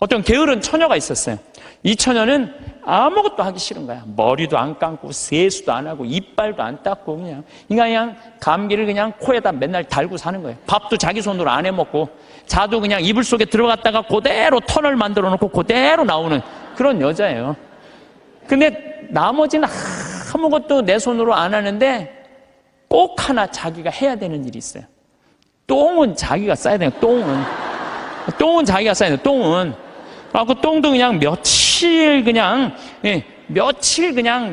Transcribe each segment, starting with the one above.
어떤 게으른 처녀가 있었어요. 이 처녀는 아무것도 하기 싫은 거야. 머리도 안 감고 세수도 안 하고 이빨도 안 닦고 그냥 감기를 그냥 코에다 맨날 달고 사는 거예요. 밥도 자기 손으로 안 해먹고 자도 그냥 이불 속에 들어갔다가 그대로 터널 만들어 놓고 그대로 나오는 그런 여자예요. 근데 나머지는 아무것도 내 손으로 안 하는데 꼭 하나 자기가 해야 되는 일이 있어요. 똥은 자기가 싸야 돼요. 똥은 자기가 싸야 돼요. 똥은. 그 똥도 그냥 며칠 그냥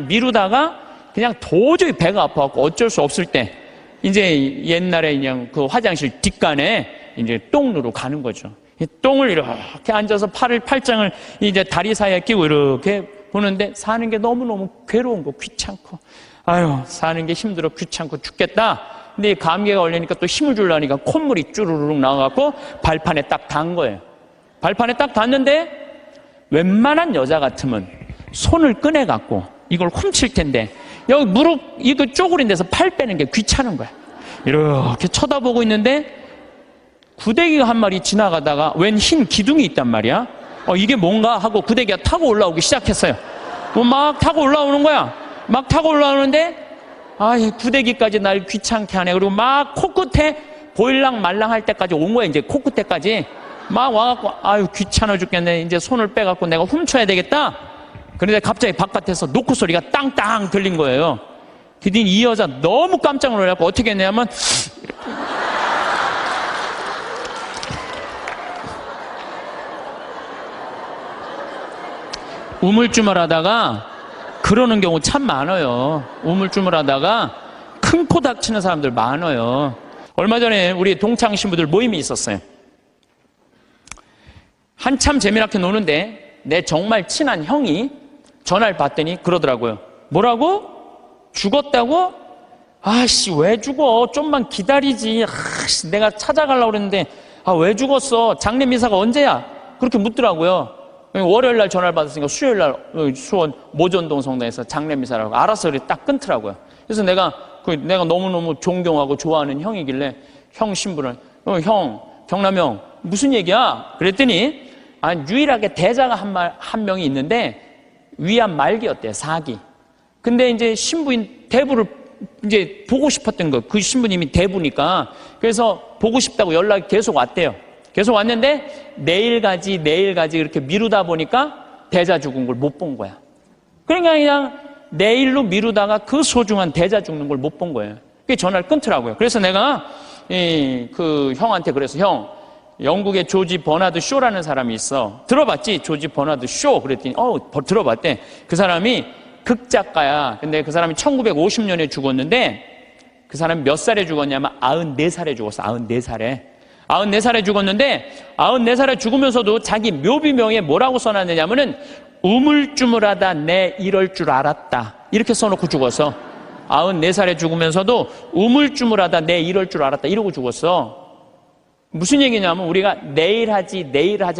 미루다가 그냥 도저히 배가 아파갖고 어쩔 수 없을 때 이제 옛날에 그냥 그 화장실 뒷간에 이제 똥누로 가는 거죠. 똥을 이렇게 앉아서 팔짱을 이제 다리 사이에 끼고 이렇게 보는데 사는 게 너무너무 괴로운 거, 귀찮고. 아유, 사는 게 힘들어, 귀찮고 죽겠다. 근데 감기가 걸리니까 또 힘을 주려니까 콧물이 쭈루룩 나와갖고 발판에 딱 단 거예요. 발판에 딱 닿는데 웬만한 여자 같으면 손을 꺼내갖고 이걸 훔칠 텐데 여기 무릎 이거 쪼그린 데서 팔 빼는 게 귀찮은 거야. 이렇게 쳐다보고 있는데 구데기가 한 마리 지나가다가 웬 흰 기둥이 있단 말이야. 이게 뭔가 하고 구데기가 타고 올라오기 시작했어요. 막 타고 올라오는 거야. 막 타고 올라오는데 이 구데기까지 날 귀찮게 하네. 그리고 막 코끝에 보일랑 말랑 할 때까지 온 거야. 이제 코끝에까지 막 와갖고 귀찮아 죽겠네. 이제 손을 빼갖고 내가 훔쳐야 되겠다. 그런데 갑자기 바깥에서 노크 소리가 땅땅 들린 거예요. 그랬더니 이 여자 너무 깜짝 놀라고 어떻게 했냐면 우물쭈물하다가 그러는 경우 참 많아요. 우물쭈물하다가 큰 코 닥치는 사람들 많아요. 얼마 전에 우리 동창 신부들 모임이 있었어요. 한참 재미나게 노는데 내 정말 친한 형이 전화를 받더니 그러더라고요. 뭐라고? 죽었다고? 아씨 왜 죽어? 좀만 기다리지. 내가 찾아가려고 그랬는데 왜 죽었어? 장례 미사가 언제야? 그렇게 묻더라고요. 월요일날 전화를 받았으니까 수요일날 수원 모전동 성당에서 장례 미사라고 알아서 그래 딱 끊더라고요. 그래서 내가 너무너무 존경하고 좋아하는 형이길래 형 신부를 형 경남 형 무슨 얘기야? 그랬더니 유일하게 대자가 한 명이 있는데 위암 말기였대요. 4기. 근데 이제 신부인 대부를 이제 보고 싶었던 거. 그 신부님이 대부니까. 그래서 보고 싶다고 연락이 계속 왔대요. 계속 왔는데 내일 가지 이렇게 미루다 보니까 대자 죽은 걸 못 본 거야. 그러니까 그냥 내일로 미루다가 그 소중한 대자 죽는 걸 못 본 거예요. 그게 전화를 끊더라고요. 그래서 내가 그 형한테 그래서 형 영국의 조지 버나드 쇼라는 사람이 있어. 들어봤지? 조지 버나드 쇼. 그랬더니 들어봤대. 그 사람이 극작가야. 근데 그 사람이 1950년에 죽었는데 그 사람이 몇 살에 죽었냐면 94살에 죽었어. 94살에 죽었는데 94살에 죽으면서도 자기 묘비명에 뭐라고 써놨느냐면은 우물쭈물하다 내 이럴 줄 알았다. 이렇게 써놓고 죽었어. 94살에 죽으면서도 우물쭈물하다 내 이럴 줄 알았다. 이러고 죽었어. 무슨 얘기냐면 우리가 내일 하지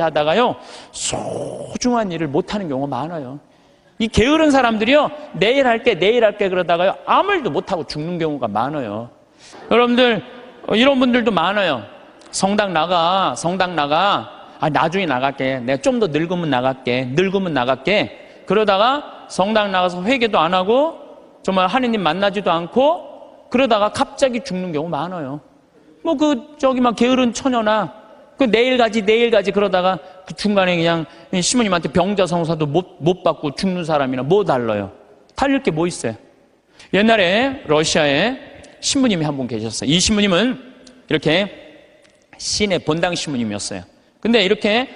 하다가요 소중한 일을 못하는 경우가 많아요. 이 게으른 사람들이요 내일 할게 그러다가요 아무 일도 못하고 죽는 경우가 많아요. 여러분들 이런 분들도 많아요. 성당 나가 나중에 나갈게. 내가 좀 더 늙으면 나갈게. 그러다가 성당 나가서 회개도 안 하고 정말 하느님 만나지도 않고 그러다가 갑자기 죽는 경우 많아요. 막 게으른 처녀나 내일 가지 그러다가 그 중간에 그냥 시모님한테 병자성사도 못 받고 죽는 사람이나 뭐 달라요? 달릴 게 뭐 있어요? 옛날에 러시아에 신부님이 한 분 계셨어요. 이 신부님은 이렇게 시내 본당 신부님이었어요. 근데 이렇게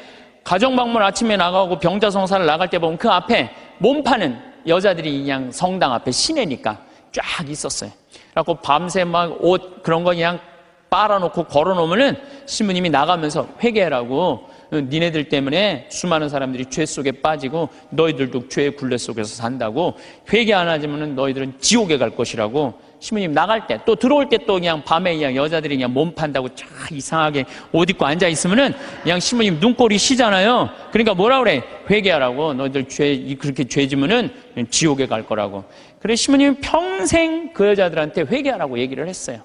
가정방문 아침에 나가고 병자성사를 나갈 때 보면 그 앞에 몸 파는 여자들이 그냥 성당 앞에 시내니까 쫙 있었어요. 그래갖고 밤새 막 옷 그런 거 그냥 빨아놓고 걸어놓으면은 신부님이 나가면서 회개하라고 니네들 때문에 수많은 사람들이 죄 속에 빠지고 너희들도 죄의 굴레 속에서 산다고 회개 안 하지면은 너희들은 지옥에 갈 것이라고 신부님 나갈 때 또 들어올 때 또 그냥 밤에 그냥 여자들이 그냥 몸 판다고 쫙 이상하게 옷 입고 앉아 있으면은 그냥 신부님 눈꼴이 시잖아요. 그러니까 뭐라 그래? 회개하라고 너희들 그렇게 죄 지면은 지옥에 갈 거라고. 그래 신부님이 평생 그 여자들한테 회개하라고 얘기를 했어요.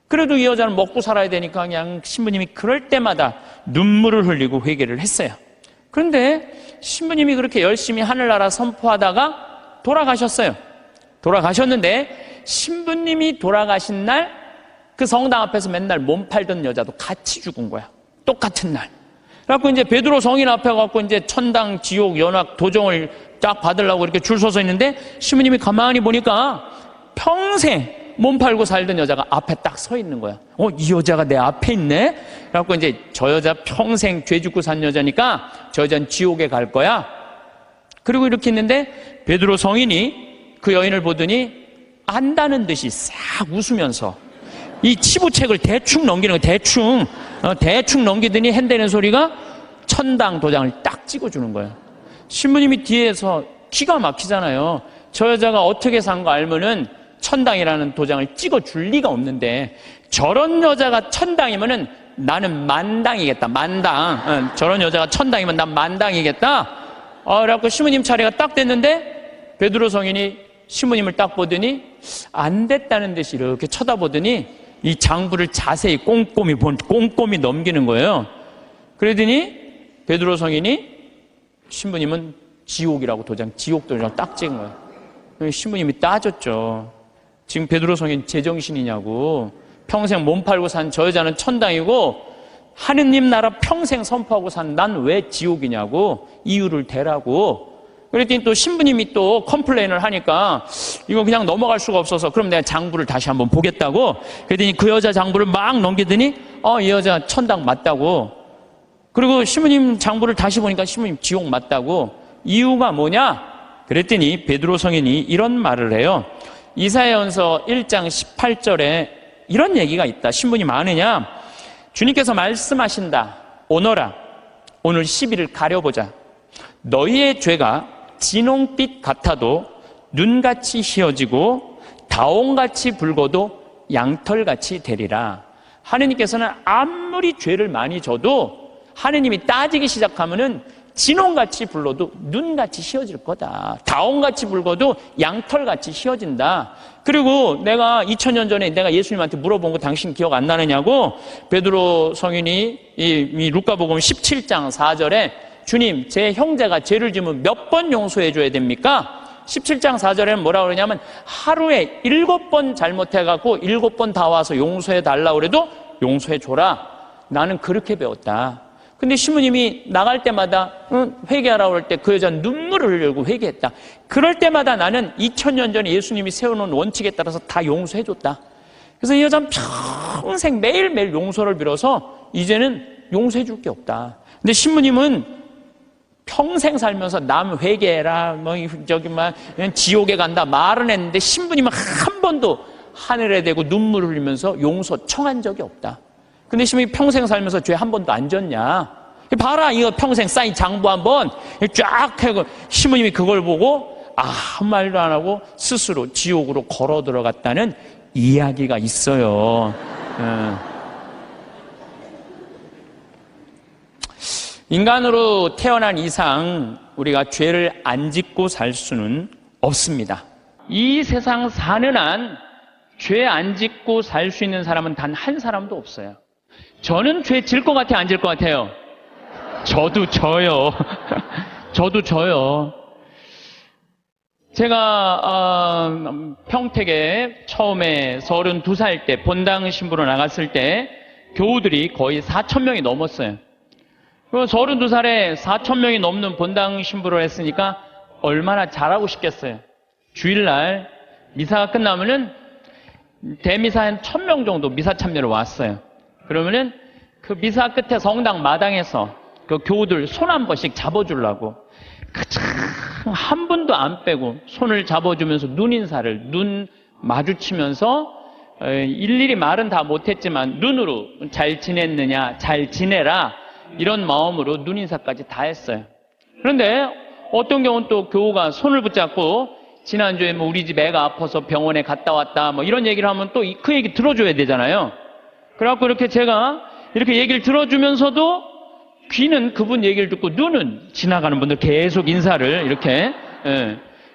그래도 이 여자는 먹고 살아야 되니까 그냥 신부님이 그럴 때마다 눈물을 흘리고 회개를 했어요. 그런데 신부님이 그렇게 열심히 하늘나라 선포하다가 돌아가셨어요. 돌아가셨는데 신부님이 돌아가신 날 그 성당 앞에서 맨날 몸 팔던 여자도 같이 죽은 거야. 똑같은 날. 그래갖고 이제 베드로 성인 앞에 가갖고 이제 천당, 지옥, 연악, 도정을 딱 받으려고 이렇게 줄 서서 있는데 신부님이 가만히 보니까 평생 몸 팔고 살던 여자가 앞에 딱 서 있는 거야. 이 여자가 내 앞에 있네? 그래갖고 이제 저 여자 평생 죄 짓고 산 여자니까 저 여자는 지옥에 갈 거야. 그리고 이렇게 했는데 베드로 성인이 그 여인을 보더니 안다는 듯이 싹 웃으면서 이 치부책을 대충 넘기는 거야. 대충 넘기더니 핸대는 소리가 천당 도장을 딱 찍어주는 거예요. 신부님이 뒤에서 기가 막히잖아요. 저 여자가 어떻게 산 거 알면은 천당이라는 도장을 찍어줄 리가 없는데 저런 여자가 천당이면은 나는 만당이겠다. 만당. 저런 여자가 천당이면 난 만당이겠다. 그래갖고 신부님 차례가 딱 됐는데 베드로 성인이 신부님을 딱 보더니 안 됐다는 듯이 이렇게 쳐다보더니 이 장부를 자세히 꼼꼼히 넘기는 거예요. 그러더니 베드로 성인이 신부님은 지옥이라고 지옥 도장 딱 찍은 거예요. 신부님이 따졌죠. 지금 베드로 성인 제정신이냐고. 평생 몸 팔고 산 저 여자는 천당이고 하느님 나라 평생 선포하고 산 난 왜 지옥이냐고. 이유를 대라고. 그랬더니 또 신부님이 또 컴플레인을 하니까 이거 그냥 넘어갈 수가 없어서 그럼 내가 장부를 다시 한번 보겠다고. 그랬더니 그 여자 장부를 막 넘기더니 이 여자 천당 맞다고. 그리고 신부님 장부를 다시 보니까 신부님 지옥 맞다고. 이유가 뭐냐? 그랬더니 베드로 성인이 이런 말을 해요. 이사야전서 1장 18절에 이런 얘기가 있다. 신부님 아느냐? 주님께서 말씀하신다. 오너라. 오늘 10일을 가려보자. 너희의 죄가 진홍빛 같아도 눈같이 희어지고 다홍같이 붉어도 양털같이 되리라. 하느님께서는 아무리 죄를 많이 져도 하느님이 따지기 시작하면은 진홍같이 불러도 눈같이 희어질 거다. 다홍같이 붉어도 양털같이 희어진다. 그리고 내가 2000년 전에 내가 예수님한테 물어본 거 당신 기억 안 나느냐고. 베드로 성인이 이 루카복음 17장 4절에 주님, 제 형제가 죄를 지으면 몇 번 용서해 줘야 됩니까? 17장 4절에는 뭐라고 그러냐면 하루에 7번 잘못해갖고 7번 다 와서 용서해 달라고 그래도 용서해 줘라. 나는 그렇게 배웠다. 근데 신부님이 나갈 때마다 회개하라고 할 때 그 여자는 눈물을 흘리고 회개했다. 그럴 때마다 나는 2000년 전에 예수님이 세워놓은 원칙에 따라서 다 용서해 줬다. 그래서 이 여자는 평생 매일매일 용서를 빌어서 이제는 용서해 줄 게 없다. 근데 신부님은 평생 살면서 남 회개해라, 지옥에 간다 말은 했는데 신부님은 한 번도 하늘에 대고 눈물을 흘리면서 용서 청한 적이 없다. 근데 신부님이 평생 살면서 죄 한 번도 안 졌냐? 봐라, 이거 평생 쌓인 장부 한번 쫙 해고 신부님이 그걸 보고 아무 말도 안 하고 스스로 지옥으로 걸어 들어갔다는 이야기가 있어요. 인간으로 태어난 이상 우리가 죄를 안 짓고 살 수는 없습니다. 이 세상 사는 한 죄 안 짓고 살 수 있는 사람은 단 한 사람도 없어요. 저는 죄 질 것 같아요? 안 질 것 같아요? 저도 져요. 저도 져요. 제가 평택에 처음에 32살 때 본당 신부로 나갔을 때 교우들이 거의 4,000명이 넘었어요. 32살에 4,000명이 넘는 본당 신부를 했으니까 얼마나 잘하고 싶겠어요. 주일날 미사가 끝나면은 대미사 한 1,000명 정도 미사 참여를 왔어요. 그러면은 그 미사 끝에 성당 마당에서 그 교우들 손 한 번씩 잡아주려고 한 분도 안 빼고 손을 잡아주면서 눈 마주치면서 일일이 말은 다 못했지만 눈으로 잘 지냈느냐, 잘 지내라 이런 마음으로 눈인사까지 다 했어요. 그런데 어떤 경우는 또 교우가 손을 붙잡고 지난주에 우리 집 애가 아파서 병원에 갔다 왔다 이런 얘기를 하면 또 그 얘기 들어줘야 되잖아요. 그래갖고 이렇게 제가 이렇게 얘기를 들어주면서도 귀는 그분 얘기를 듣고 눈은 지나가는 분들 계속 인사를 이렇게.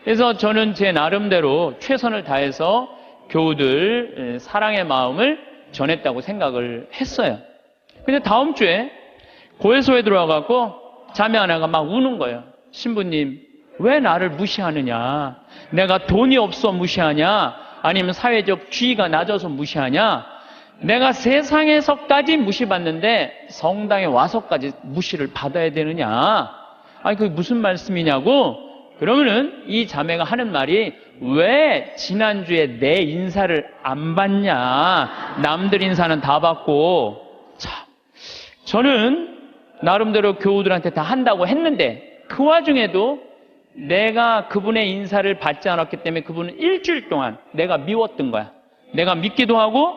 그래서 저는 제 나름대로 최선을 다해서 교우들 사랑의 마음을 전했다고 생각을 했어요. 근데 다음 주에 고해소에 들어와갖고 자매 하나가 막 우는 거예요. 신부님, 왜 나를 무시하느냐? 내가 돈이 없어 무시하냐? 아니면 사회적 지위가 낮아서 무시하냐? 내가 세상에서까지 무시받는데 성당에 와서까지 무시를 받아야 되느냐? 아니, 그게 무슨 말씀이냐고? 그러면은 이 자매가 하는 말이, 왜 지난주에 내 인사를 안 받냐? 남들 인사는 다 받고. 참, 저는 나름대로 교우들한테 다 한다고 했는데 그 와중에도 내가 그분의 인사를 받지 않았기 때문에 그분은 일주일 동안 내가 미웠던 거야. 내가 믿기도 하고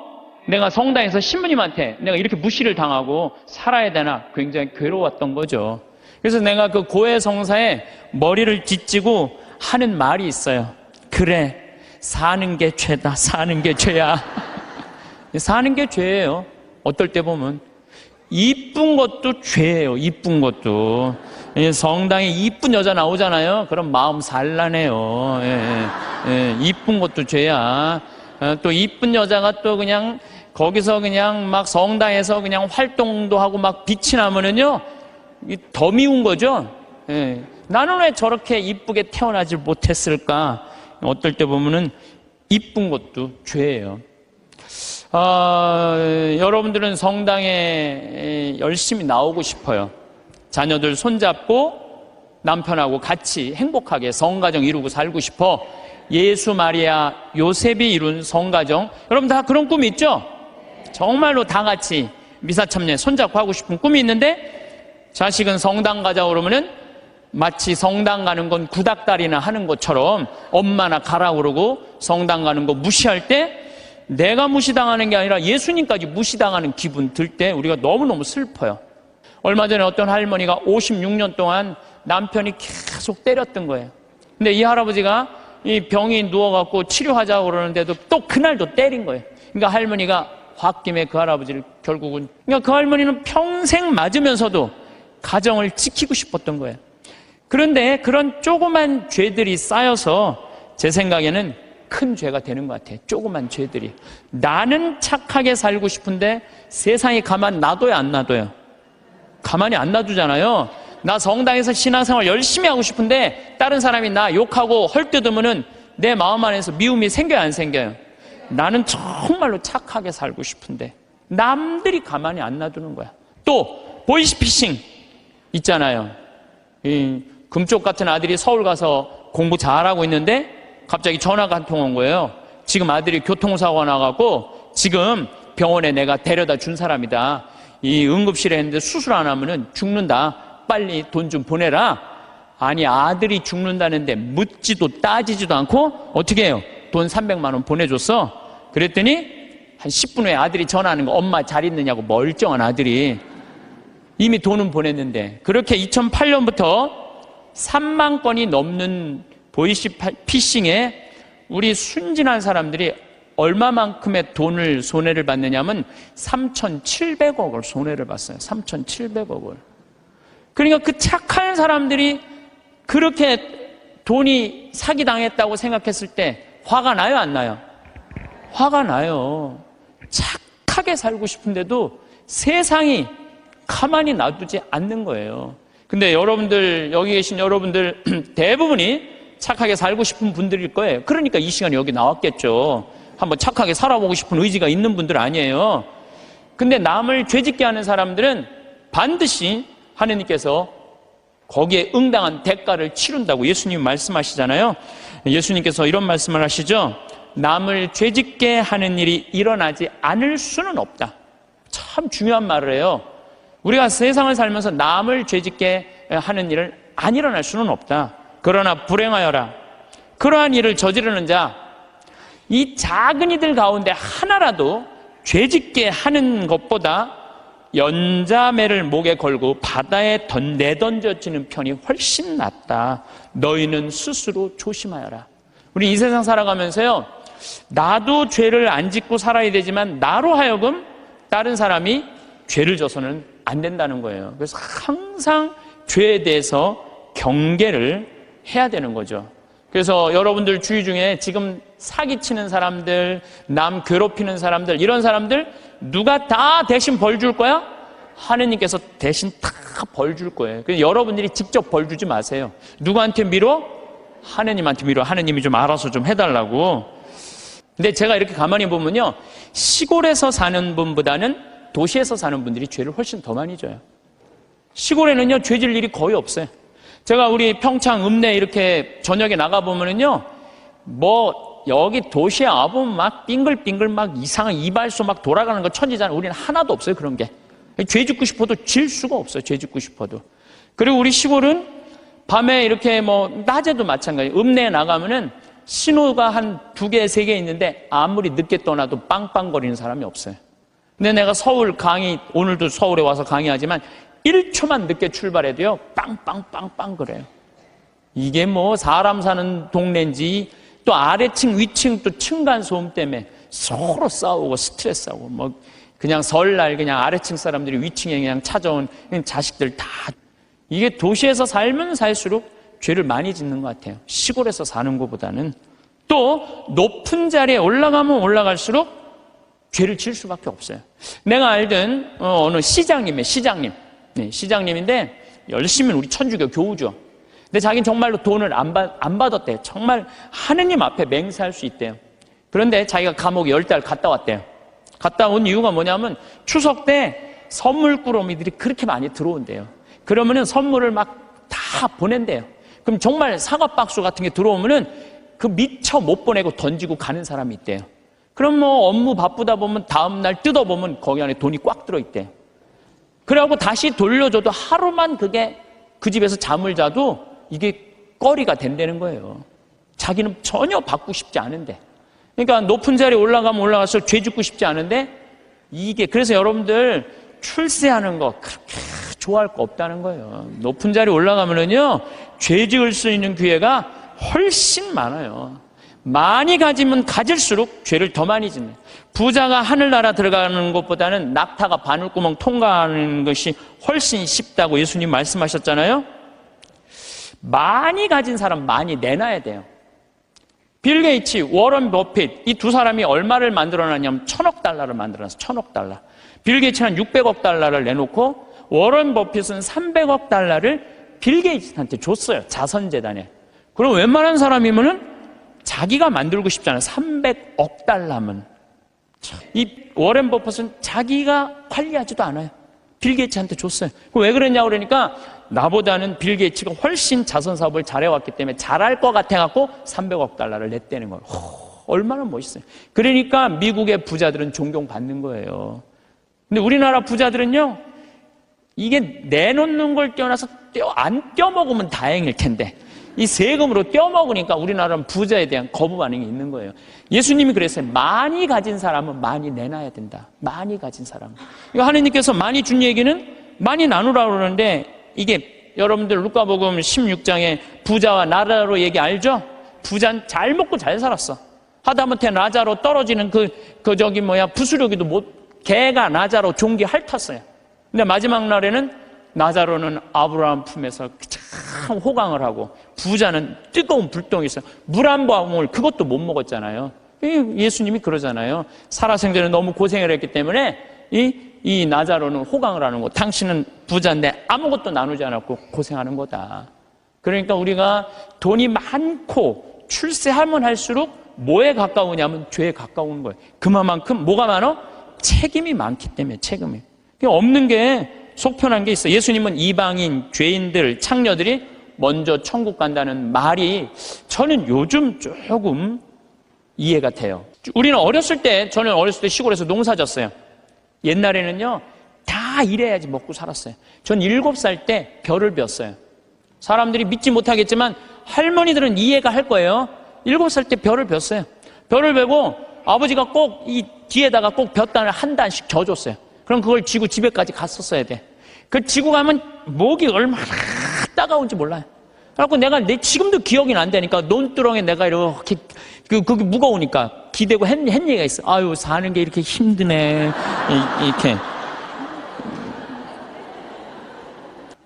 내가 성당에서 신부님한테 내가 이렇게 무시를 당하고 살아야 되나 굉장히 괴로웠던 거죠. 그래서 내가 그 고해 성사에 머리를 뒤지고 하는 말이 있어요. 그래, 사는 게 죄다. 사는 게 죄야. 사는 게 죄예요. 어떨 때 보면 이쁜 것도 죄예요. 이쁜 것도. 성당에 이쁜 여자 나오잖아요. 그럼 마음 산란해요. 이쁜 것도 죄야. 또 이쁜 여자가 또 그냥 거기서 그냥 막 성당에서 그냥 활동도 하고 막 빛이 나면은요, 더 미운 거죠. 나는 왜 저렇게 이쁘게 태어나질 못했을까? 어떨 때 보면은 이쁜 것도 죄예요. 여러분들은 성당에 열심히 나오고 싶어요. 자녀들 손잡고 남편하고 같이 행복하게 성가정 이루고 살고 싶어. 예수, 마리아, 요셉이 이룬 성가정. 여러분 다 그런 꿈이 있죠? 정말로 다 같이 미사 참여 손잡고 하고 싶은 꿈이 있는데, 자식은 성당 가자 그러면은 마치 성당 가는 건 구닥다리나 하는 것처럼 엄마나 가라 그러고 성당 가는 거 무시할 때, 내가 무시당하는 게 아니라 예수님까지 무시당하는 기분 들 때 우리가 너무너무 슬퍼요. 얼마 전에 어떤 할머니가 56년 동안 남편이 계속 때렸던 거예요. 근데 이 할아버지가 이 병이 누워갖고 치료하자고 그러는데도 또 그날도 때린 거예요. 그러니까 할머니가 홧김에 그 할아버지를 결국은, 그러니까 그 할머니는 평생 맞으면서도 가정을 지키고 싶었던 거예요. 그런데 그런 조그만 죄들이 쌓여서 제 생각에는 큰 죄가 되는 것 같아요. 조그만 죄들이. 나는 착하게 살고 싶은데 세상이 가만 놔둬요, 안 놔둬요? 가만히 안 놔두잖아요. 나 성당에서 신앙생활 열심히 하고 싶은데 다른 사람이 나 욕하고 헐뜯으면은 내 마음 안에서 미움이 생겨요, 안 생겨요? 나는 정말로 착하게 살고 싶은데 남들이 가만히 안 놔두는 거야. 또 보이스피싱 있잖아요. 이 금쪽 같은 아들이 서울 가서 공부 잘하고 있는데 갑자기 전화가 한 통 온 거예요. 지금 아들이 교통사고가 나갖고 지금 병원에 내가 데려다 준 사람이다. 이 응급실에 있는데 수술 안 하면은 죽는다. 빨리 돈 좀 보내라. 아니, 아들이 죽는다는데 묻지도 따지지도 않고 어떻게 해요? 돈 300만 원 보내줬어. 그랬더니 한 10분 후에 아들이 전화하는 거, 엄마 잘 있느냐고. 멀쩡한 아들이. 이미 돈은 보냈는데. 그렇게 2008년부터 3만 건이 넘는 보이스피싱에 우리 순진한 사람들이 얼마만큼의 돈을 손해를 받느냐면 3,700억을 손해를 봤어요. 3,700억을. 그러니까 그 착한 사람들이 그렇게 돈이 사기당했다고 생각했을 때 화가 나요, 안 나요? 화가 나요. 착하게 살고 싶은데도 세상이 가만히 놔두지 않는 거예요. 근데 여러분들, 여기 계신 여러분들 대부분이 착하게 살고 싶은 분들일 거예요. 그러니까 이 시간에 여기 나왔겠죠. 한번 착하게 살아보고 싶은 의지가 있는 분들 아니에요. 근데 남을 죄짓게 하는 사람들은 반드시 하느님께서 거기에 응당한 대가를 치른다고 예수님 말씀하시잖아요. 예수님께서 이런 말씀을 하시죠. 남을 죄짓게 하는 일이 일어나지 않을 수는 없다. 참 중요한 말을 해요. 우리가 세상을 살면서 남을 죄짓게 하는 일을 안 일어날 수는 없다. 그러나 불행하여라. 그러한 일을 저지르는 자, 이 작은 이들 가운데 하나라도 죄짓게 하는 것보다 연자매를 목에 걸고 바다에 내던져지는 편이 훨씬 낫다. 너희는 스스로 조심하여라. 우리 이 세상 살아가면서요, 나도 죄를 안 짓고 살아야 되지만 나로 하여금 다른 사람이 죄를 져서는 안 된다는 거예요. 그래서 항상 죄에 대해서 경계를 해야 되는 거죠. 그래서 여러분들 주위 중에 지금 사기치는 사람들, 남 괴롭히는 사람들, 이런 사람들 누가 다 대신 벌 줄 거야? 하느님께서 대신 다 벌 줄 거예요. 그래서 여러분들이 직접 벌 주지 마세요. 누구한테 미뤄? 하느님한테 미뤄. 하느님이 좀 알아서 좀 해달라고. 근데 제가 이렇게 가만히 보면요, 시골에서 사는 분보다는 도시에서 사는 분들이 죄를 훨씬 더 많이 져요. 시골에는요, 죄질 일이 거의 없어요. 제가 우리 평창 읍내 이렇게 저녁에 나가보면은요, 여기 도시에 와보면 막 빙글빙글 막 이상한 이발소 막 돌아가는 거 천지잖아요. 우리는 하나도 없어요, 그런 게. 죄 짓고 싶어도 질 수가 없어요, 죄 짓고 싶어도. 그리고 우리 시골은 밤에 이렇게 낮에도 마찬가지예요. 읍내에 나가면은 신호가 한 2개, 3개 있는데 아무리 늦게 떠나도 빵빵거리는 사람이 없어요. 근데 내가 서울 오늘도 서울에 와서 강의하지만 1초만 늦게 출발해도요, 빵빵빵빵 그래요. 이게 사람 사는 동네인지 또 아래층, 위층 또 층간소음 때문에 서로 싸우고 스트레스하고 그냥 설날 그냥 아래층 사람들이 위층에 그냥 찾아온 자식들 다. 이게 도시에서 살면 살수록 죄를 많이 짓는 것 같아요. 시골에서 사는 것보다는. 또 높은 자리에 올라가면 올라갈수록 죄를 질 수밖에 없어요. 내가 알던 어느 시장님. 네, 시장님인데 열심히 우리 천주교 교우죠. 근데 자기는 정말로 돈을 안 받았대요. 정말 하느님 앞에 맹세할 수 있대요. 그런데 자기가 감옥 10달 갔다 왔대요. 갔다 온 이유가 뭐냐면 추석 때 선물 꾸러미들이 그렇게 많이 들어온대요. 그러면은 선물을 막 다 보낸대요. 그럼 정말 사과 박스 같은 게 들어오면은 그 미처 못 보내고 던지고 가는 사람이 있대요. 그럼 업무 바쁘다 보면 다음날 뜯어보면 거기 안에 돈이 꽉 들어있대요. 그래갖고 다시 돌려줘도 하루만 그 집에서 잠을 자도 이게 꺼리가 된다는 거예요. 자기는 전혀 받고 싶지 않은데. 그러니까 높은 자리에 올라가면 올라갈수록 죄 짓고 싶지 않은데 그래서 여러분들 출세하는 거 그렇게 좋아할 거 없다는 거예요. 높은 자리에 올라가면은요, 죄 지을 수 있는 기회가 훨씬 많아요. 많이 가지면 가질수록 죄를 더 많이 짓는. 부자가 하늘나라 들어가는 것보다는 낙타가 바늘구멍 통과하는 것이 훨씬 쉽다고 예수님 말씀하셨잖아요. 많이 가진 사람 많이 내놔야 돼요. 빌 게이츠, 워런 버핏 이 두 사람이 얼마를 만들어놨냐면 1,000억 달러를 만들어놨어요. 1,000억 달러. 빌 게이츠는 600억 달러를 내놓고 워런 버핏은 300억 달러를 빌 게이츠한테 줬어요. 자선재단에. 그럼 웬만한 사람이면은 자기가 만들고 싶잖아요. 300억 달러면. 이 워런 버핏은 자기가 관리하지도 않아요. 빌 게이츠한테 줬어요. 왜 그러냐고 그러니까 나보다는 빌 게이츠가 훨씬 자선 사업을 잘해왔기 때문에 잘할 것 같아갖고 300억 달러를 냈다는 거예요. 얼마나 멋있어요. 그러니까 미국의 부자들은 존경받는 거예요. 근데 우리나라 부자들은요, 이게 내놓는 걸 떼어놔서 안 떼어먹으면 다행일 텐데 이 세금으로 떼어먹으니까 우리나라는 부자에 대한 거부 반응이 있는 거예요. 예수님이 그랬어요. 많이 가진 사람은 많이 내놔야 된다. 많이 가진 사람. 이거 하느님께서 많이 준 얘기는 많이 나누라고 그러는데 이게 여러분들 루카복음 16장에 부자와 나자로 얘기 알죠? 부자는 잘 먹고 잘 살았어. 하다못해 나자로 떨어지는 부스러기도 개가 나자로 종기 핥았어요. 근데 마지막 날에는 나자로는 아브라함 품에서 참 호강을 하고 부자는 뜨거운 불덩이에서 물 한 방울 그것도 못 먹었잖아요. 예수님이 그러잖아요. 살아생전에 너무 고생을 했기 때문에 이 나자로는 호강을 하는 거. 당신은 부자인데 아무것도 나누지 않았고 고생하는 거다. 그러니까 우리가 돈이 많고 출세하면 할수록 뭐에 가까우냐면 죄에 가까운 거예요. 그만큼 뭐가 많아? 책임이 많기 때문에 책임이. 없는 게 속편한 게 있어요. 예수님은 이방인, 죄인들, 창녀들이 먼저 천국 간다는 말이 저는 요즘 조금 이해가 돼요. 저는 어렸을 때 시골에서 농사 졌어요. 옛날에는요, 다 일해야지 먹고 살았어요. 전 7살 때 벼를 뱄어요. 사람들이 믿지 못하겠지만 할머니들은 이해가 할 거예요. 7살 때 벼를 뱄어요. 벼를 베고 아버지가 꼭 이 뒤에다가 꼭 볕단을 한 단씩 져줬어요. 그럼 그걸 지고 집에까지 갔었어야 돼. 그 지고 가면 목이 얼마나 따가운지 몰라요. 그래갖고 지금도 기억이 난다니까 논두렁에 내가 이렇게 그게 무거우니까 기대고 한 얘기가 있어. 아유, 사는 게 이렇게 힘드네. 이렇게.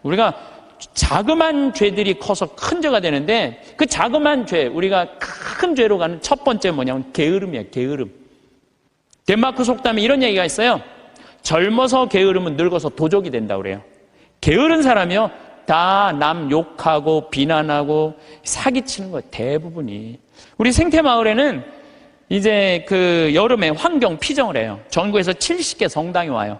우리가 자그만 죄들이 커서 큰 죄가 되는데 그 자그만 죄, 우리가 큰 죄로 가는 첫 번째 뭐냐면 게으름이에요. 게으름. 덴마크 속담에 이런 얘기가 있어요. 젊어서 게으르면 늙어서 도적이 된다고 그래요. 게으른 사람이요, 다 남 욕하고 비난하고 사기치는 거예요, 대부분이. 우리 생태마을에는 이제 그 여름에 환경 피정을 해요. 전국에서 70개 성당이 와요.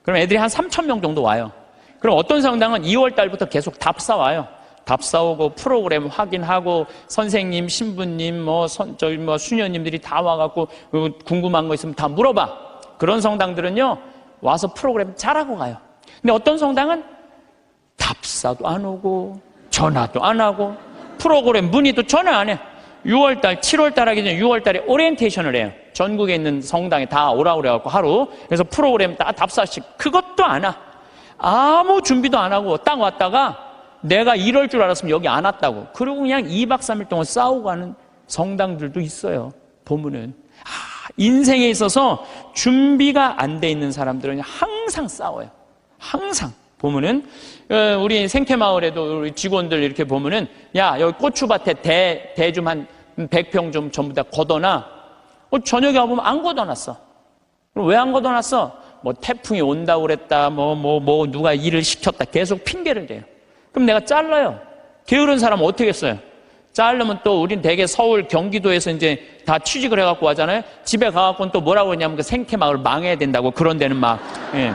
그럼 애들이 한 3,000명 정도 와요. 그럼 어떤 성당은 2월 달부터 계속 답사 와요. 답사 오고 프로그램 확인하고 선생님, 신부님, 수녀님들이 다 와갖고 궁금한 거 있으면 다 물어봐. 그런 성당들은요, 와서 프로그램 잘하고 가요. 근데 어떤 성당은 답사도 안 오고 전화도 안 하고 프로그램 문의도 전화 안 해. 6월달, 7월달 하기 전에 6월달에 오리엔테이션을 해요. 전국에 있는 성당에 다 오라고 그래갖고 하루. 그래서 프로그램 다 답사식. 그것도 안 와. 아무 준비도 안 하고 딱 왔다가 내가 이럴 줄 알았으면 여기 안 왔다고. 그리고 그냥 2박 3일 동안 싸우고 가는 성당들도 있어요. 보면은. 인생에 있어서 준비가 안 돼 있는 사람들은 항상 싸워요. 항상. 보면은 우리 생태마을에도 우리 직원들 이렇게 보면은, 야, 여기 고추밭에 대 좀 한 100평 좀 전부 다 걷어놔. 저녁에 와보면 안 걷어놨어. 그럼 왜 안 걷어놨어? 뭐 태풍이 온다고 그랬다, 누가 일을 시켰다, 계속 핑계를 대요. 그럼 내가 잘라요. 게으른 사람은 어떻게 했어요? 자르면 또 우린 대개 서울, 경기도에서 이제 다 취직을 해갖고 하잖아요. 집에 가갖고는 또 뭐라고 하냐면 그 생태마을 망해야 된다고, 그런 데는 막. 예.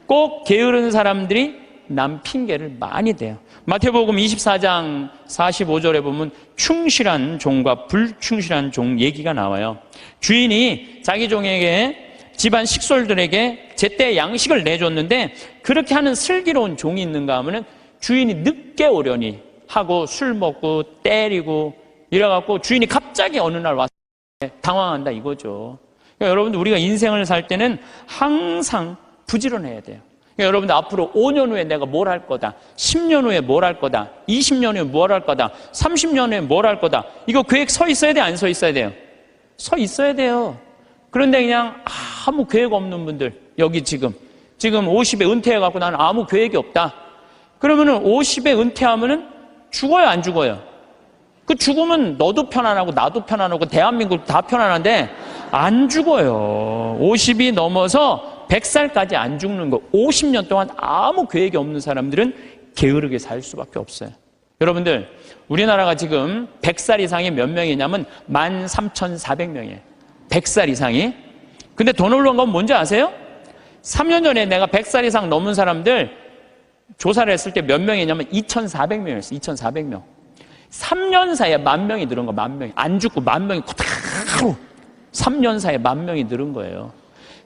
꼭 게으른 사람들이 남 핑계를 많이 대요. 마태복음 24장 45절에 보면 충실한 종과 불충실한 종 얘기가 나와요. 주인이 자기 종에게, 집안 식솔들에게 제때 양식을 내줬는데 그렇게 하는 슬기로운 종이 있는가 하면은 주인이 늦게 오려니 하고 술 먹고 때리고 이래갖고 주인이 갑자기 어느 날 와서 당황한다 이거죠. 그러니까 여러분들, 우리가 인생을 살 때는 항상 부지런해야 돼요. 그러니까 여러분들, 앞으로 5년 후에 내가 뭘 할 거다, 10년 후에 뭘 할 거다, 20년 후에 뭘 할 거다, 30년 후에 뭘 할 거다, 이거 계획 서 있어야 돼, 안 서 있어야 돼요? 서 있어야 돼요. 그런데 그냥 아무 계획 없는 분들, 여기 지금 50에 은퇴해갖고 나는 아무 계획이 없다. 그러면은 50에 은퇴하면은 죽어요, 안 죽어요? 그 죽으면 너도 편안하고 나도 편안하고 대한민국 다 편안한데 안 죽어요. 50이 넘어서 100살까지 안 죽는 거. 50년 동안 아무 계획이 없는 사람들은 게으르게 살 수밖에 없어요. 여러분들, 우리나라가 지금 100살 이상이 몇 명이냐면 13,400명이에요. 100살 이상이. 근데 더 놀라운 건 뭔지 아세요? 3년 전에 내가 100살 이상 넘은 사람들 조사를 했을 때 몇 명이냐면 2,400명이었어요. 2,400명. 3년 사이에 10,000명이 늘은 거, 10,000명이. 안 죽고 10,000명이 그대로 3년 사이에 10,000명이 늘은 거예요.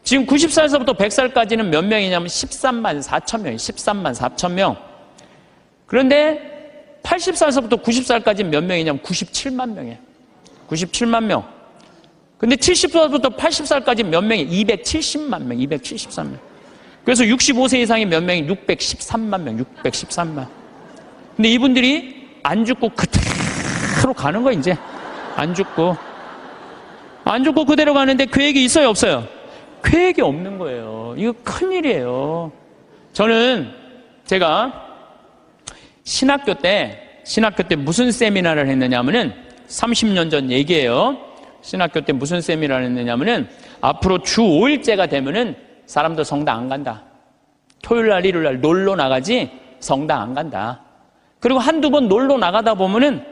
지금 90살에서부터 100살까지는 몇 명이냐면 13만 4천 명이에요. 13만 4천 명. 그런데 80살에서부터 90살까지는 몇 명이냐면 97만 명이에요. 97만 명. 근데 70살부터 80살까지 몇 명이? 270만 명, 273명. 그래서 65세 이상이 몇 명이? 613만 명, 613만. 근데 이분들이 안 죽고 그대로 가는 거야, 이제. 안 죽고 그대로 가는데 계획이 있어요, 없어요? 계획이 없는 거예요. 이거 큰일이에요. 저는 제가 신학교 때 무슨 세미나를 했느냐 하면은 30년 전 얘기예요. 신학교 때 무슨 세미나를 했느냐면은 앞으로 주 5일째가 되면은 사람들 성당 안 간다. 토요일 날, 일요일 날 놀러 나가지 성당 안 간다. 그리고 한두 번 놀러 나가다 보면은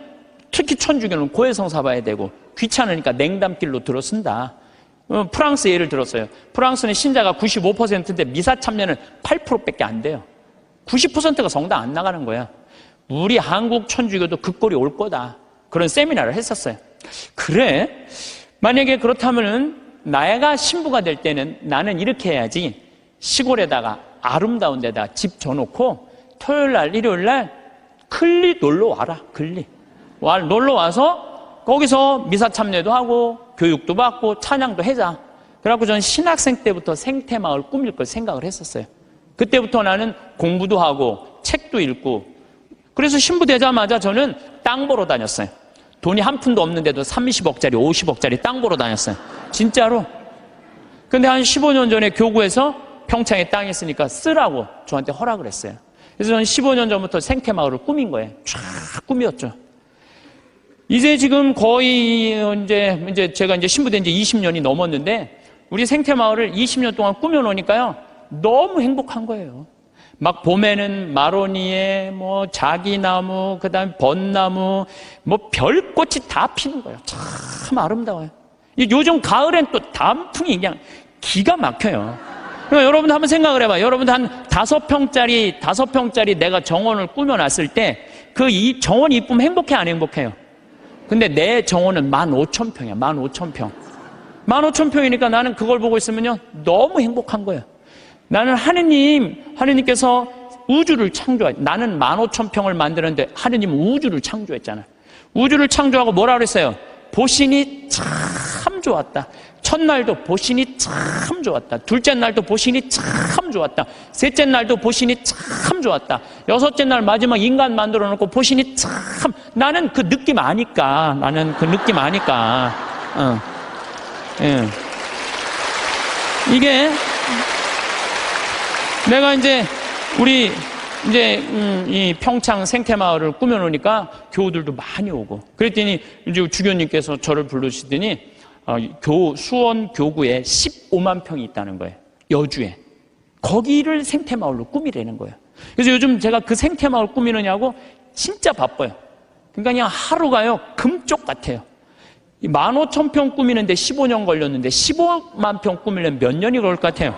특히 천주교는 고해성사 봐야 되고 귀찮으니까 냉담길로 들어선다. 프랑스 예를 들었어요. 프랑스는 신자가 95%인데 미사 참여는 8%밖에 안 돼요. 90%가 성당 안 나가는 거야. 우리 한국 천주교도 그 꼴이 올 거다. 그런 세미나를 했었어요. 그래? 만약에 그렇다면은 내가 신부가 될 때는 나는 이렇게 해야지. 시골에다가 아름다운 데다 집 져놓고 토요일 날, 일요일 날 클리 놀러 와라. 클리. 놀러 와서 거기서 미사 참여도 하고 교육도 받고 찬양도 해자. 그래갖고 저는 신학생 때부터 생태마을 꾸밀 걸 생각을 했었어요. 그때부터 나는 공부도 하고 책도 읽고. 그래서 신부 되자마자 저는 땅 보러 다녔어요. 돈이 한 푼도 없는데도 30억짜리, 50억짜리 땅 보러 다녔어요. 진짜로. 근데 한 15년 전에 교구에서 평창에 땅 있으니까 쓰라고 저한테 허락을 했어요. 그래서 저는 15년 전부터 생태마을을 꾸민 거예요. 쫙 꾸몄죠. 이제 지금 거의 이제 제가 이제 신부된 지 20년이 넘었는데 우리 생태마을을 20년 동안 꾸며놓으니까요, 너무 행복한 거예요. 막 봄에는 마로니에, 뭐 자기나무, 그 다음에 벚나무, 뭐 별꽃이 다 피는 거예요. 참 아름다워요. 요즘 가을엔 또 단풍이 그냥 기가 막혀요. 그러니까 여러분도 한번 생각을 해봐요. 여러분도 한 5평짜리 내가 정원을 꾸며놨을 때 이 정원이 이쁘면 행복해, 안 행복해요? 근데 내 정원은 15,000평이야. 15,000평. 15,000평이니까 나는 그걸 보고 있으면요, 너무 행복한 거예요. 나는 하느님께서 우주를 나는 15,000평을 만드는데 하느님은 우주를 창조했잖아요. 우주를 창조하고 뭐라 그랬어요? 보시니 참 좋았다. 첫날도 보시니 참 좋았다. 둘째 날도 보시니 참 좋았다. 셋째 날도 보시니 참 좋았다. 여섯째 날 마지막 인간 만들어 놓고 보시니 참, 나는 그 느낌 아니까. 예. 이게 내가 이 평창 생태마을을 꾸며놓으니까 교우들도 많이 오고, 그랬더니 이제 주교님께서 저를 부르시더니 수원 교구에 15만 평이 있다는 거예요. 여주에. 거기를 생태마을로 꾸미라는 거예요. 그래서 요즘 제가 그 생태마을 꾸미느냐고 진짜 바빠요. 그러니까 그냥 하루가요, 금쪽 같아요. 15,000평 꾸미는데 15년 걸렸는데 15만 평 꾸미려면 몇 년이 걸릴 것 같아요?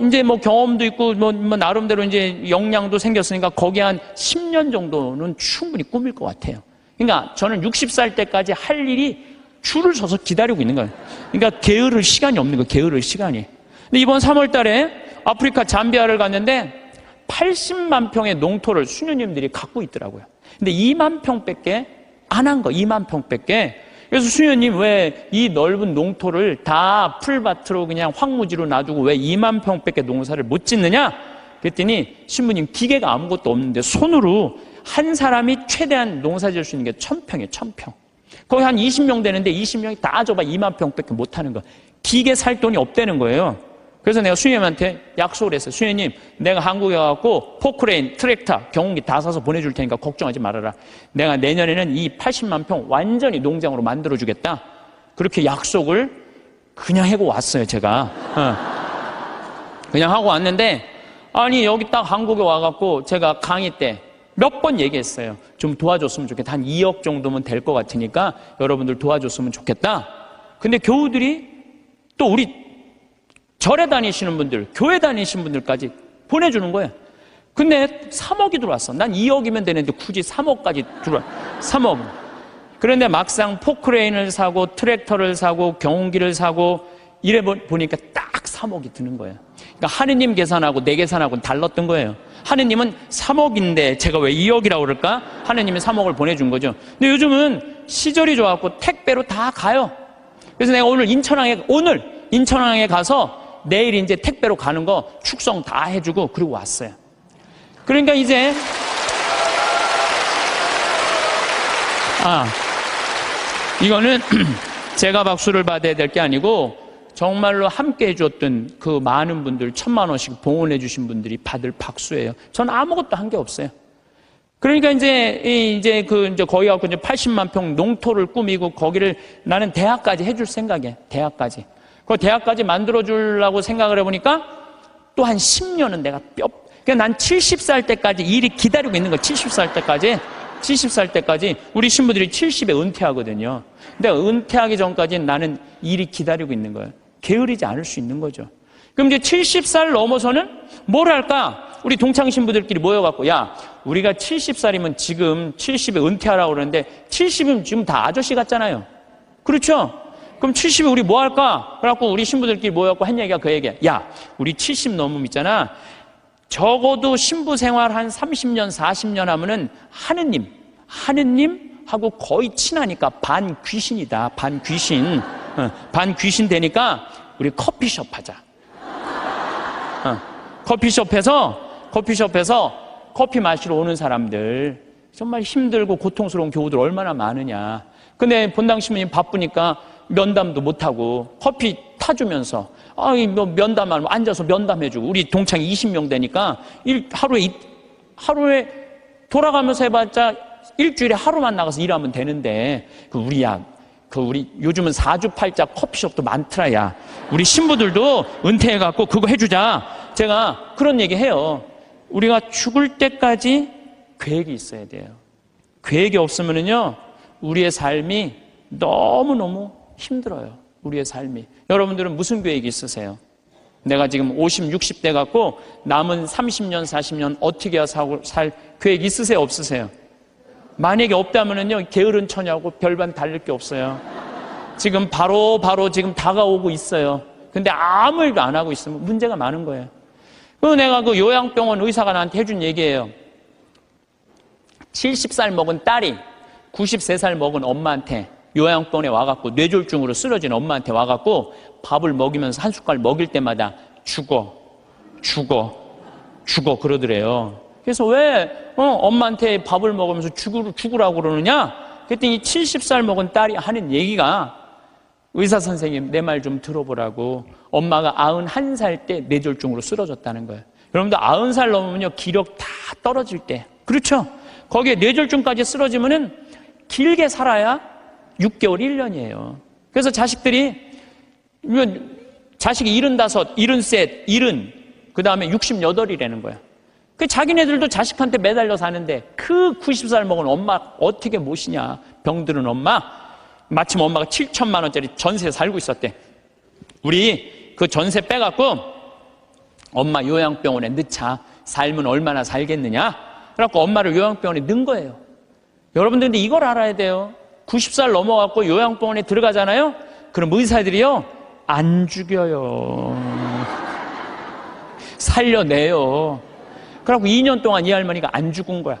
이제 경험도 있고, 나름대로 이제 역량도 생겼으니까 거기 한 10년 정도는 충분히 꾸밀 것 같아요. 그러니까 저는 60살 때까지 할 일이 줄을 서서 기다리고 있는 거예요. 그러니까 게으를 시간이 없는 거예요. 게으를 시간이. 근데 이번 3월 달에 아프리카 잠비아를 갔는데 80만 평의 농토를 수녀님들이 갖고 있더라고요. 근데 2만 평밖에 안 한 거, 2만 평밖에. 그래서 수녀님, 왜 이 넓은 농토를 다 풀밭으로 그냥 황무지로 놔두고 왜 2만 평밖에 농사를 못 짓느냐? 그랬더니 신부님, 기계가 아무것도 없는데 손으로 한 사람이 최대한 농사 지을 수 있는 게 1,000평이에요. 1,000평. 거기 한 20명 되는데 20명이 다 줘봐 2만 평밖에 못 하는 거. 기계 살 돈이 없다는 거예요. 그래서 내가 수녀님한테 약속을 했어요. 수녀님, 내가 한국에 와갖고 포크레인, 트랙터, 경운기 다 사서 보내줄 테니까 걱정하지 말아라. 내가 내년에는 이 80만 평 완전히 농장으로 만들어주겠다. 그렇게 약속을 그냥 하고 왔어요, 제가. 그냥 하고 왔는데, 아니, 여기 딱 한국에 와갖고 제가 강의 때 몇 번 얘기했어요. 좀 도와줬으면 좋겠다. 한 2억 정도면 될 것 같으니까 여러분들 도와줬으면 좋겠다. 근데 교우들이 또 우리 절에 다니시는 분들, 교회 다니시는 분들까지 보내주는 거예요. 근데 3억이 들어왔어. 난 2억이면 되는데 굳이 3억까지 들어와. 3억. 그런데 막상 포크레인을 사고 트랙터를 사고 경운기를 사고 이래 보니까 딱 3억이 드는 거예요. 그러니까 하느님 계산하고 내 계산하고는 달랐던 거예요. 하느님은 3억인데 제가 왜 2억이라고 그럴까? 하느님은 3억을 보내준 거죠. 근데 요즘은 시절이 좋아갖고 택배로 다 가요. 그래서 내가 오늘 인천항에 가서 내일 이제 택배로 가는 거 축성 다 해주고 그리고 왔어요. 그러니까 이제 이거는 제가 박수를 받아야 될 게 아니고 정말로 함께 해줬던 그 많은 분들, 1,000만 원씩 봉헌해 주신 분들이 받을 박수예요. 전 아무것도 한 게 없어요. 그러니까 이제 거기 가고 이제 80만 평 농토를 꾸미고 거기를 나는 대학까지 해줄 생각이에요. 대학까지. 그 대학까지 만들어주려고 생각을 해보니까 또 한 10년은 내가 그러니까 난 70살 때까지 일이 기다리고 있는 거예요. 70살 때까지 우리 신부들이 70에 은퇴하거든요. 근데 은퇴하기 전까지는 나는 일이 기다리고 있는 거예요. 게으르지 않을 수 있는 거죠. 그럼 이제 70살 넘어서는 뭘 할까? 우리 동창 신부들끼리 모여갖고, 야, 우리가 70살이면 지금 70에 은퇴하라고 그러는데 70이면 지금 다 아저씨 같잖아요. 그렇죠? 그럼 70에 우리 뭐 할까? 그래갖고 우리 신부들끼리 모여갖고 한 얘기가 그 얘기야. 야, 우리 70 넘으면 있잖아. 적어도 신부 생활 한 30년, 40년 하면은 하느님하고 거의 친하니까 반귀신이다. 반귀신 되니까 우리 커피숍 하자. 커피숍에서 커피 마시러 오는 사람들, 정말 힘들고 고통스러운 교우들 얼마나 많으냐. 근데 본당 신부님 바쁘니까 면담도 못하고 커피 타주면서 면담하면 앉아서 면담해주고, 우리 동창이 20명 되니까 하루에 돌아가면서 해봤자 일주일에 하루만 나가서 일하면 되는데, 우리야 우리 요즘은 사주팔자 커피숍도 많더라. 야, 우리 신부들도 은퇴해갖고 그거 해주자. 제가 그런 얘기 해요. 우리가 죽을 때까지 계획이 있어야 돼요. 계획이 없으면은요, 우리의 삶이 너무너무 힘들어요. 우리의 삶이. 여러분들은 무슨 계획이 있으세요? 내가 지금 50, 60대 갖고 남은 30년, 40년 어떻게 살 계획 있으세요? 없으세요? 만약에 없다면은요, 게으른 처냐고 별반 다를 게 없어요. 지금 바로 지금 다가오고 있어요. 근데 아무 일도 안 하고 있으면 문제가 많은 거예요. 내가 그 요양병원 의사가 나한테 해준 얘기예요. 70살 먹은 딸이 93살 먹은 엄마한테 요양병원에 와갖고 뇌졸중으로 쓰러진 엄마한테 와갖고 밥을 먹이면서 한 숟갈 먹일 때마다 죽어 그러더래요. 그래서 왜 엄마한테 밥을 먹으면서 죽으라고 그러느냐? 그랬더니 70살 먹은 딸이 하는 얘기가, 의사 선생님 내 말 좀 들어보라고, 엄마가 91살 때 뇌졸중으로 쓰러졌다는 거예요. 여러분들 90살 넘으면요, 기력 다 떨어질 때, 그렇죠? 거기에 뇌졸중까지 쓰러지면은 길게 살아야 6개월, 1년이에요. 그래서 자식이 75, 73, 70, 그 다음에 68이라는 거야. 그 자기네들도 자식한테 매달려 사는데 그 90살 먹은 엄마 어떻게 모시냐. 병드는 엄마. 마침 엄마가 7천만 원짜리 전세 살고 있었대. 우리 그 전세 빼갖고 엄마 요양병원에 넣자. 살면 얼마나 살겠느냐. 그래갖고 엄마를 요양병원에 넣은 거예요. 여러분들 근데 이걸 알아야 돼요. 90살 넘어갖고 요양병원에 들어가잖아요. 그럼 의사들이요, 안 죽여요. 살려내요. 그래갖고 2년 동안 이 할머니가 안 죽은 거야.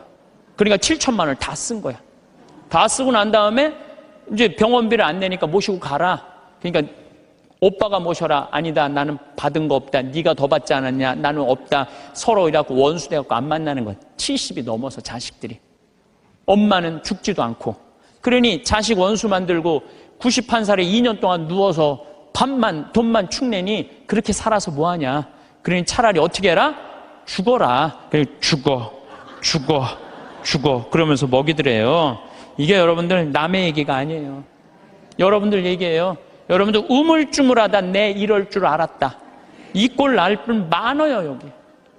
그러니까 7천만 원을 다 쓴 거야. 다 쓰고 난 다음에 이제 병원비를 안 내니까 모시고 가라. 그러니까 오빠가 모셔라. 아니다, 나는 받은 거 없다. 네가 더 받지 않았냐. 나는 없다. 서로 이래갖고 원수 돼갖고 안 만나는 거야. 70이 넘어서 자식들이. 엄마는 죽지도 않고. 그러니 자식 원수 만들고 91살에 2년 동안 누워서 돈만 축내니 그렇게 살아서 뭐하냐. 그러니 차라리 어떻게 해라? 죽어라. 그래, 죽어. 그러면서 먹이더래요. 이게 여러분들 남의 얘기가 아니에요. 여러분들 얘기예요. 여러분들 우물쭈물하다 내 이럴 줄 알았다. 이 꼴 날 뿐 많아요, 여기.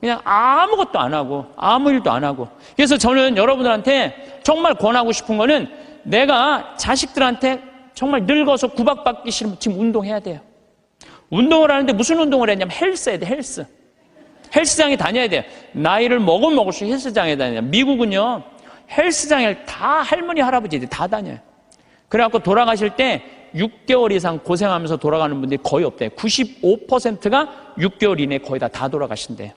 그냥 아무것도 안 하고, 아무 일도 안 하고. 그래서 저는 여러분들한테 정말 권하고 싶은 거는, 내가 자식들한테 정말 늙어서 구박받기 싫으면 지금 운동해야 돼요. 운동을 하는데 무슨 운동을 했냐면 헬스 해야 돼, 헬스. 헬스장에 다녀야 돼요. 나이를 먹을수록 헬스장에 다녀요. 미국은요, 헬스장에 다 할머니, 할아버지들이 다 다녀요. 그래갖고 돌아가실 때 6개월 이상 고생하면서 돌아가는 분들이 거의 없대요. 95%가 6개월 이내에 거의 다 돌아가신대요.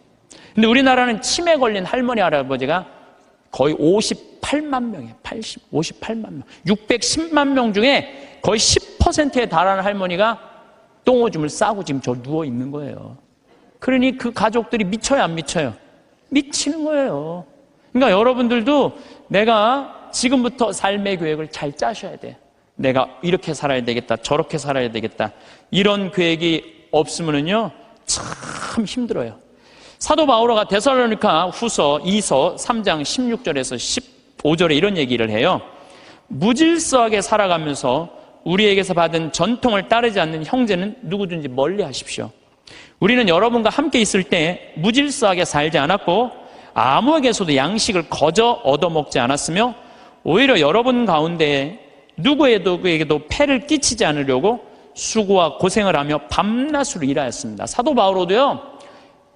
근데 우리나라는 치매 걸린 할머니, 할아버지가 거의 58만 명이에요. 58만 명. 610만 명 중에 거의 10%에 달하는 할머니가 똥오줌을 싸고 지금 저 누워 있는 거예요. 그러니 그 가족들이 미쳐요, 안 미쳐요? 미치는 거예요. 그러니까 여러분들도 내가 지금부터 삶의 계획을 잘 짜셔야 돼요. 내가 이렇게 살아야 되겠다, 저렇게 살아야 되겠다. 이런 계획이 없으면요, 참 힘들어요. 사도 바오로가 데살로니가 후서 2서 3장 16절에서 15절에 이런 얘기를 해요. 무질서하게 살아가면서 우리에게서 받은 전통을 따르지 않는 형제는 누구든지 멀리 하십시오. 우리는 여러분과 함께 있을 때 무질서하게 살지 않았고 아무에게서도 양식을 거저 얻어먹지 않았으며 오히려 여러분 가운데 누구에게도 폐를 끼치지 않으려고 수고와 고생을 하며 밤낮으로 일하였습니다. 사도 바오로도요,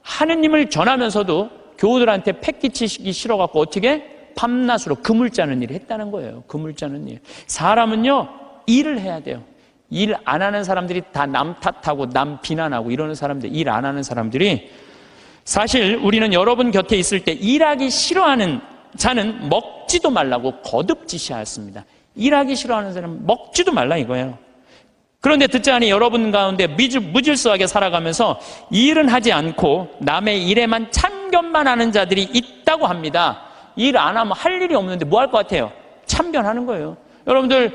하느님을 전하면서도 교우들한테 패 끼치기 싫어갖고 어떻게? 밤낮으로 금을 짜는 일을 했다는 거예요. 금을 짜는 일. 사람은요, 일을 해야 돼요. 일 안 하는 사람들이 다 남 탓하고 남 비난하고 이러는 사람들, 일 안 하는 사람들이, 사실 우리는 여러분 곁에 있을 때 일하기 싫어하는 자는 먹지도 말라고 거듭지시하였습니다. 일하기 싫어하는 사람은 먹지도 말라 이거예요. 그런데 듣자하니 여러분 가운데 무질서하게 살아가면서 일은 하지 않고 남의 일에만 참견만 하는 자들이 있다고 합니다. 일 안 하면 할 일이 없는데 뭐 할 것 같아요? 참견하는 거예요. 여러분들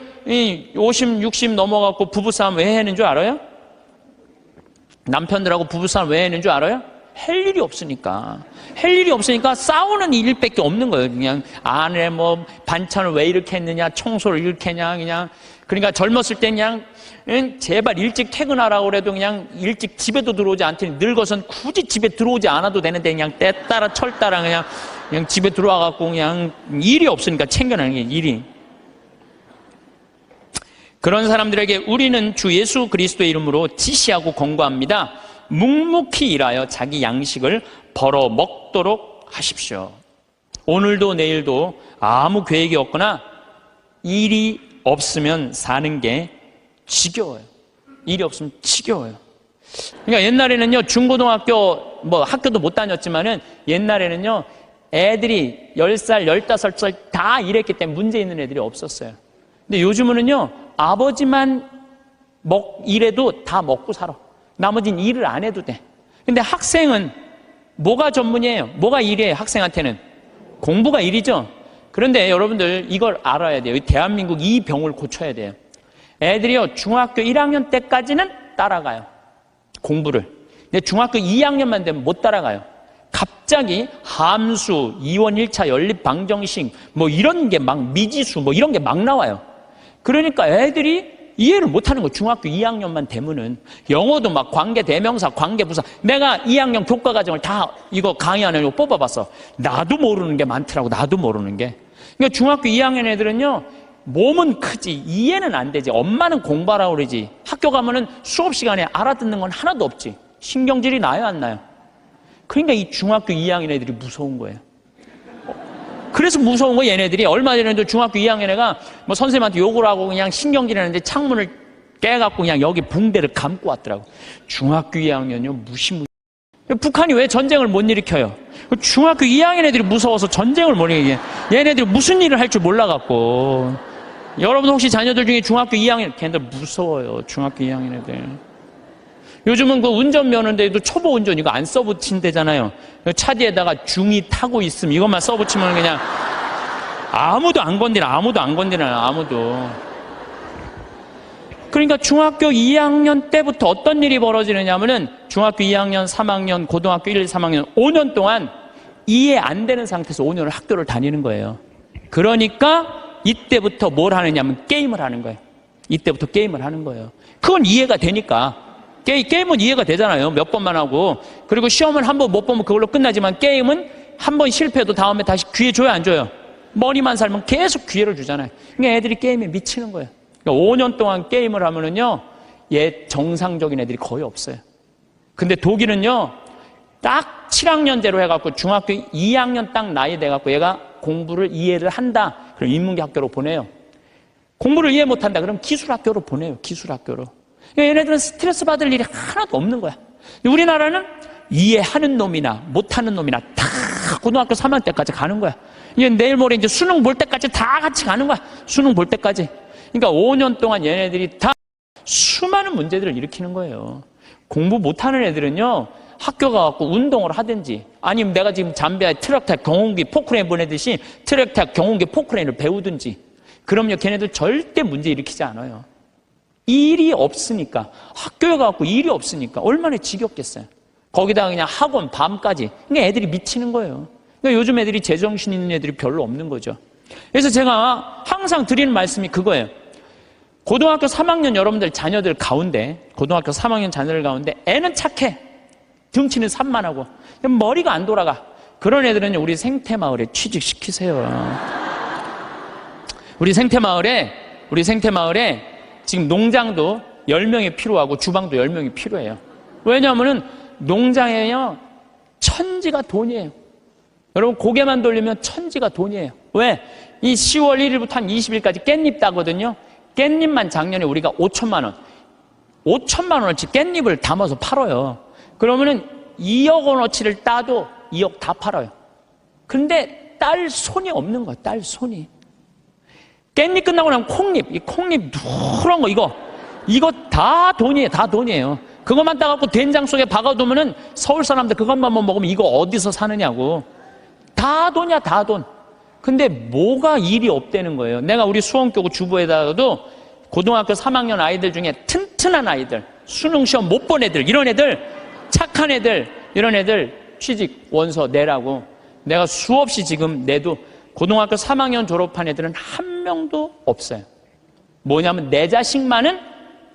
50, 60 넘어갖고 부부싸움 왜 하는 줄 알아요? 남편들하고 부부싸움 왜 하는 줄 알아요? 할 일이 없으니까. 할 일이 없으니까 싸우는 일밖에 없는 거예요. 그냥 안에 뭐 반찬을 왜 이렇게 했느냐, 청소를 이렇게 했냐, 그냥 그러니까 젊었을 때 그냥 제발 일찍 퇴근하라고 그래도 그냥 일찍 집에도 들어오지 않더니 늙어선 굳이 집에 들어오지 않아도 되는데 그냥 때 따라 철 따라 그냥 집에 들어와 갖고 그냥 일이 없으니까 챙겨내는 게 일이. 그런 사람들에게 우리는 주 예수 그리스도의 이름으로 지시하고 권고합니다. 묵묵히 일하여 자기 양식을 벌어 먹도록 하십시오. 오늘도 내일도 아무 계획이 없거나 일이 없으면 사는 게 지겨워요. 일이 없으면 지겨워요. 그러니까 옛날에는요, 중고등학교, 학교도 못 다녔지만은 옛날에는요, 애들이 10살, 15살 다 일했기 때문에 문제 있는 애들이 없었어요. 근데 요즘은요, 아버지만 일해도 다 먹고 살아. 나머지는 일을 안 해도 돼. 근데 학생은 뭐가 전문이에요? 뭐가 일이에요? 학생한테는 공부가 일이죠. 그런데 여러분들 이걸 알아야 돼요. 대한민국 이 병을 고쳐야 돼요. 애들이요, 중학교 1학년 때까지는 따라가요, 공부를. 근데 중학교 2학년만 되면 못 따라가요. 갑자기 함수, 2원 1차 연립 방정식 이런 게 막 미지수 이런 게 막 나와요. 그러니까 애들이 이해를 못하는 거예요. 중학교 2학년만 되면은. 영어도 막 관계 대명사, 관계 부사. 내가 2학년 교과 과정을 다 이거 강의하는 거 뽑아봤어. 나도 모르는 게 많더라고. 나도 모르는 게. 그러니까 중학교 2학년 애들은요, 몸은 크지 이해는 안 되지. 엄마는 공부하라고 그러지. 학교 가면은 수업 시간에 알아듣는 건 하나도 없지. 신경질이 나요, 안 나요? 그러니까 이 중학교 2학년 애들이 무서운 거예요. 그래서 무서운 거. 얘네들이 얼마 전에도 중학교 2학년 애가 선생님한테 욕을 하고 그냥 신경질 하는데 창문을 깨갖고 그냥 여기 붕대를 감고 왔더라고. 중학교 2학년이요, 무시무시. 북한이 왜 전쟁을 못 일으켜요? 중학교 2학년 애들이 무서워서 전쟁을 못 일으켜. 얘네들이 무슨 일을 할 줄 몰라갖고. 여러분 혹시 자녀들 중에 중학교 2학년, 걔네들 무서워요. 중학교 2학년 애들. 요즘은 그 운전면허인데도 초보 운전 이거 안 써붙인대잖아요. 차 뒤에다가 중2 타고 있음 이것만 써붙이면 그냥 아무도 안 건드려요. 아무도. 그러니까 중학교 2학년 때부터 어떤 일이 벌어지느냐면은 중학교 2학년, 3학년, 고등학교 1, 3학년 5년 동안 이해 안 되는 상태에서 5년을 학교를 다니는 거예요. 그러니까 이때부터 뭘 하느냐면 게임을 하는 거예요. 이때부터 게임을 하는 거예요. 그건 이해가 되니까. 게임은 이해가 되잖아요. 몇 번만 하고. 그리고 시험은 한 번 못 보면 그걸로 끝나지만 게임은 한 번 실패해도 다음에 다시 기회 줘요, 안 줘요? 머리만 살면 계속 기회를 주잖아요. 그러니까 애들이 게임에 미치는 거예요. 그러니까 5년 동안 게임을 하면은요, 정상적인 애들이 거의 없어요. 근데 독일은요, 딱 7학년제로 해갖고 중학교 2학년 딱 나이 돼갖고 얘가 공부를 이해를 한다. 그럼 인문계학교로 보내요. 공부를 이해 못한다. 그럼 기술학교로 보내요. 기술학교로. 그러니까 얘네들은 스트레스 받을 일이 하나도 없는 거야. 우리나라는 이해하는 놈이나 못하는 놈이나 다 고등학교 3학년 때까지 가는 거야. 이제 내일 모레 이제 수능 볼 때까지 다 같이 가는 거야. 수능 볼 때까지. 그러니까 5년 동안 얘네들이 다 수많은 문제들을 일으키는 거예요. 공부 못하는 애들은요, 학교 가갖고 운동을 하든지 아니면 내가 지금 잠비아에 트랙탑 경운기 포크레인 보내듯이 트랙탑 경운기 포크레인을 배우든지. 그럼요, 걔네들 절대 문제 일으키지 않아요. 일이 없으니까. 학교에 가갖고 일이 없으니까 얼마나 지겹겠어요. 거기다가 그냥 학원 밤까지. 그러니까 애들이 미치는 거예요. 그러니까 요즘 애들이 제정신 있는 애들이 별로 없는 거죠. 그래서 제가 항상 드리는 말씀이 그거예요. 고등학교 3학년 여러분들 자녀들 가운데, 고등학교 3학년 자녀들 가운데 애는 착해. 등치는 산만하고 머리가 안 돌아가. 그런 애들은 우리 생태마을에 취직시키세요. 우리 생태마을에 지금 농장도 10명이 필요하고 주방도 10명이 필요해요. 왜냐하면 농장에요, 천지가 돈이에요. 여러분 고개만 돌리면 천지가 돈이에요. 왜? 이 10월 1일부터 한 20일까지 깻잎 따거든요. 깻잎만 작년에 우리가 5천만 원어치 깻잎을 담아서 팔아요. 그러면은 2억 원어치를 따도 2억 다 팔아요. 근데 딸 손이 없는 거야. 딸 손이. 깻잎 끝나고 나면 콩잎, 이 콩잎 누런 거 이거 다 돈이에요. 다 돈이에요. 그것만 따갖고 된장 속에 박아두면은 서울 사람들 그것만 먹으면 이거 어디서 사느냐고. 다 돈이야, 다 돈. 근데 뭐가 일이 없다는 거예요. 내가 우리 수원교구 주부에다가도 고등학교 3학년 아이들 중에 튼튼한 아이들, 수능 시험 못 본 애들, 이런 애들, 착한 애들, 이런 애들 취직 원서 내라고 내가 수없이 지금 내도 고등학교 3학년 졸업한 애들은 한 명도 없어요. 뭐냐면 내 자식만은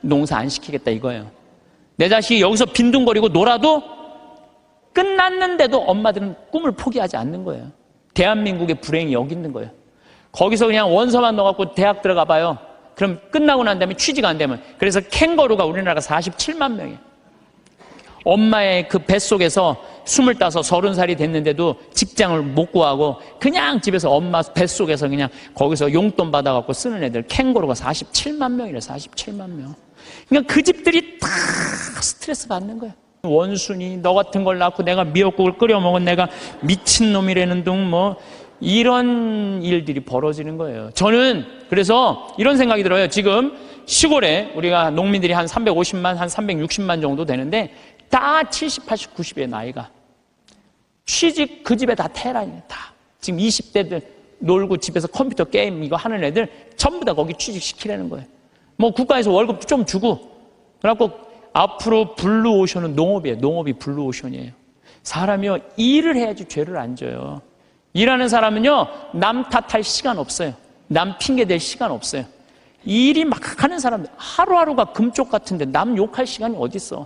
농사 안 시키겠다 이거예요. 내 자식이 여기서 빈둥거리고 놀아도 끝났는데도 엄마들은 꿈을 포기하지 않는 거예요. 대한민국의 불행이 여기 있는 거예요. 거기서 그냥 원서만 넣어갖고 대학 들어가 봐요. 그럼 끝나고 난 다음에 취직 안 되면. 그래서 캥거루가 우리나라가 47만 명이에요. 엄마의 그 뱃속에서 25, 30살이 됐는데도 직장을 못 구하고 그냥 집에서 엄마 뱃속에서 그냥 거기서 용돈 받아갖고 쓰는 애들 캥거루가 47만 명이래. 47만 명. 그러니까 그 집들이 다 스트레스 받는 거예요. 원순이 너 같은 걸 낳고 내가 미역국을 끓여 먹은 내가 미친놈이라는 둥 뭐 이런 일들이 벌어지는 거예요. 저는 그래서 이런 생각이 들어요. 지금 시골에 우리가 농민들이 한 350만, 한 360만 정도 되는데 다 70, 80, 90의 나이가 취직 그 집에 다 테란이에요. 다 지금 20대들 놀고 집에서 컴퓨터 게임 이거 하는 애들 전부 다 거기 취직시키라는 거예요. 뭐 국가에서 월급도 좀 주고 그래갖고 앞으로 블루오션은 농업이에요. 농업이 블루오션이에요. 사람이요 일을 해야지 죄를 안 져요. 일하는 사람은요 남 탓할 시간 없어요. 남 핑계 댈 시간 없어요. 일이 막 하는 사람 하루하루가 금쪽 같은데 남 욕할 시간이 어딨어.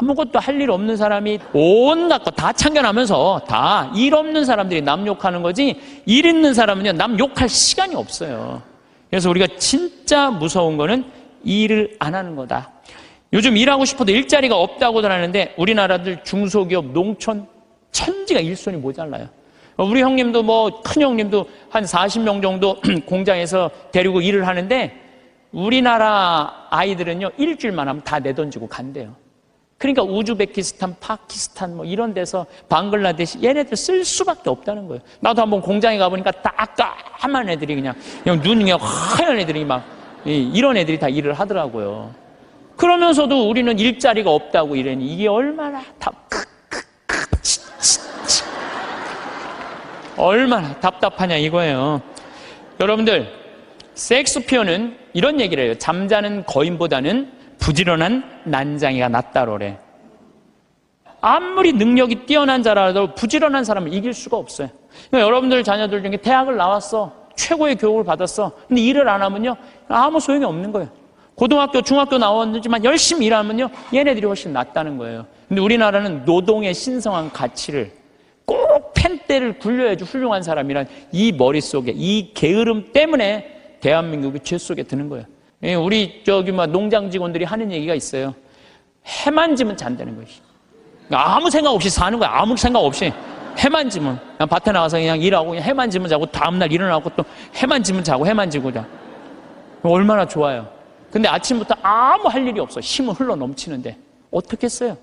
아무것도 할 일 없는 사람이 온갖 거 다 참견하면서 다 일 없는 사람들이 남 욕하는 거지 일 있는 사람은요 남 욕할 시간이 없어요. 그래서 우리가 진짜 무서운 거는 일을 안 하는 거다. 요즘 일하고 싶어도 일자리가 없다고들 하는데 우리나라들 중소기업 농촌 천지가 일손이 모자라요. 우리 형님도 뭐 큰 형님도 한 40명 정도 공장에서 데리고 일을 하는데 우리나라 아이들은요 일주일만 하면 다 내던지고 간대요. 그러니까 우즈베키스탄, 파키스탄 뭐 이런 데서 방글라데시 얘네들 쓸 수밖에 없다는 거예요. 나도 한번 공장에 가보니까 딱 까만 애들이 그냥 눈이 그냥 하얀 애들이 막 이런 애들이 다 일을 하더라고요. 그러면서도 우리는 일자리가 없다고 이러니 이게 얼마나 얼마나 답답하냐 이거예요. 여러분들 섹스피어는 이런 얘기를 해요. 잠자는 거인보다는 부지런한 난장이가 낫다로래. 아무리 능력이 뛰어난 자라도 부지런한 사람을 이길 수가 없어요. 그러니까 여러분들 자녀들 중에 대학을 나왔어. 최고의 교육을 받았어. 근데 일을 안 하면요 아무 소용이 없는 거예요. 고등학교, 중학교 나왔지만 열심히 일하면요 얘네들이 훨씬 낫다는 거예요. 근데 우리나라는 노동의 신성한 가치를 꼭 펜대를 굴려야지 훌륭한 사람이란 이 머릿속에 이 게으름 때문에 대한민국이 죄 속에 드는 거예요. 우리 농장 직원들이 하는 얘기가 있어요. 해만 지면 잔다는 거예요. 아무 생각 없이 사는 거야. 아무 생각 없이 해만 지면 그냥 밭에 나가서 그냥 일하고 그냥 해만 지면 자고 다음날 일어나고 또 해만 지면 자고 해만 지고 자. 얼마나 좋아요. 근데 아침부터 아무 할 일이 없어. 힘은 흘러 넘치는데 어떻게 했어요?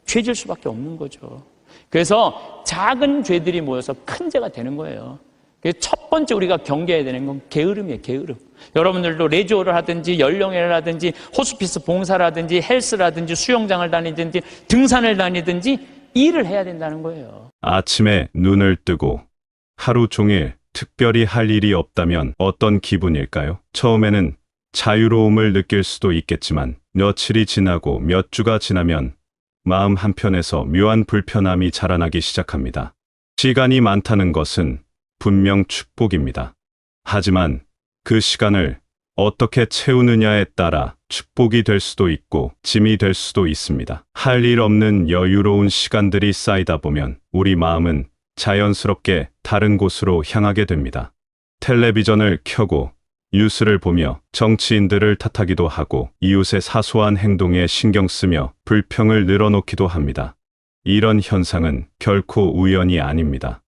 죄질 수밖에 없는 거죠. 그래서 작은 죄들이 모여서 큰 죄가 되는 거예요. 그래서 첫 번째 우리가 경계해야 되는 건 게으름이에요. 게으름. 여러분들도 레지오를 하든지 연령회를 하든지 호스피스 봉사를 하든지 헬스라든지 수영장을 다니든지 등산을 다니든지 일을 해야 된다는 거예요. 아침에 눈을 뜨고 하루 종일 특별히 할 일이 없다면 어떤 기분일까요? 처음에는 자유로움을 느낄 수도 있겠지만 며칠이 지나고 몇 주가 지나면 마음 한편에서 묘한 불편함이 자라나기 시작합니다. 시간이 많다는 것은 분명 축복입니다. 하지만 그 시간을 어떻게 채우느냐에 따라 축복이 될 수도 있고 짐이 될 수도 있습니다. 할 일 없는 여유로운 시간들이 쌓이다 보면 우리 마음은 자연스럽게 다른 곳으로 향하게 됩니다. 텔레비전을 켜고 뉴스를 보며 정치인들을 탓하기도 하고 이웃의 사소한 행동에 신경 쓰며 불평을 늘어놓기도 합니다. 이런 현상은 결코 우연이 아닙니다.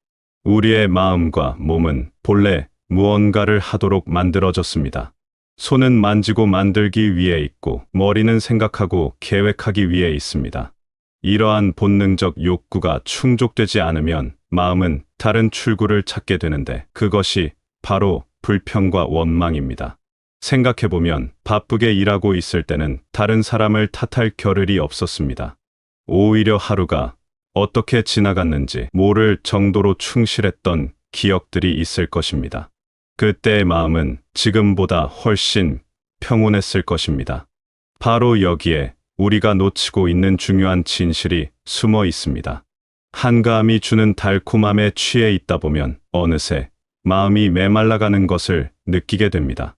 우리의 마음과 몸은 본래 무언가를 하도록 만들어졌습니다. 손은 만지고 만들기 위해 있고 머리는 생각하고 계획하기 위해 있습니다. 이러한 본능적 욕구가 충족되지 않으면 마음은 다른 출구를 찾게 되는데 그것이 바로 불평과 원망입니다. 생각해보면 바쁘게 일하고 있을 때는 다른 사람을 탓할 겨를이 없었습니다. 오히려 하루가 어떻게 지나갔는지 모를 정도로 충실했던 기억들이 있을 것입니다. 그때의 마음은 지금보다 훨씬 평온했을 것입니다. 바로 여기에 우리가 놓치고 있는 중요한 진실이 숨어 있습니다. 한가함이 주는 달콤함에 취해 있다 보면 어느새 마음이 메말라가는 것을 느끼게 됩니다.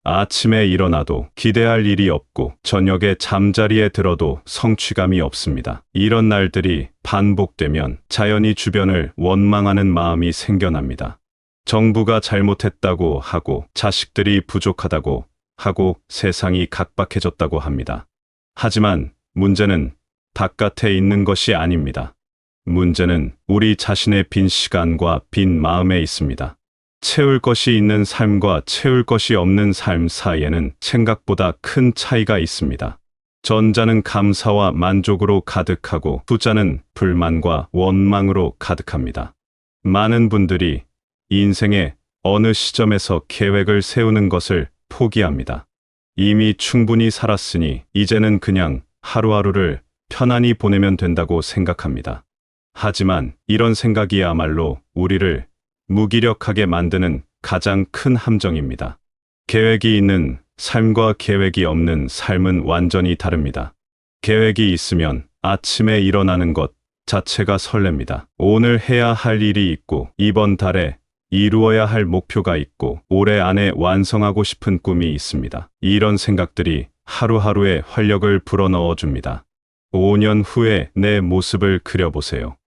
아침에 일어나도 기대할 일이 없고 저녁에 잠자리에 들어도 성취감이 없습니다. 이런 날들이 반복되면 자연히 주변을 원망하는 마음이 생겨납니다. 정부가 잘못했다고 하고 자식들이 부족하다고 하고 세상이 각박해졌다고 합니다. 하지만 문제는 바깥에 있는 것이 아닙니다. 문제는 우리 자신의 빈 시간과 빈 마음에 있습니다. 채울 것이 있는 삶과 채울 것이 없는 삶 사이에는 생각보다 큰 차이가 있습니다. 전자는 감사와 만족으로 가득하고 후자는 불만과 원망으로 가득합니다. 많은 분들이 인생의 어느 시점에서 계획을 세우는 것을 포기합니다. 이미 충분히 살았으니 이제는 그냥 하루하루를 편안히 보내면 된다고 생각합니다. 하지만 이런 생각이야말로 우리를 무기력하게 만드는 가장 큰 함정입니다. 계획이 있는 삶과 계획이 없는 삶은 완전히 다릅니다. 계획이 있으면 아침에 일어나는 것 자체가 설렙니다. 오늘 해야 할 일이 있고 이번 달에 이루어야 할 목표가 있고 올해 안에 완성하고 싶은 꿈이 있습니다. 이런 생각들이 하루하루에 활력을 불어넣어 줍니다. 5년 후에 내 모습을 그려보세요.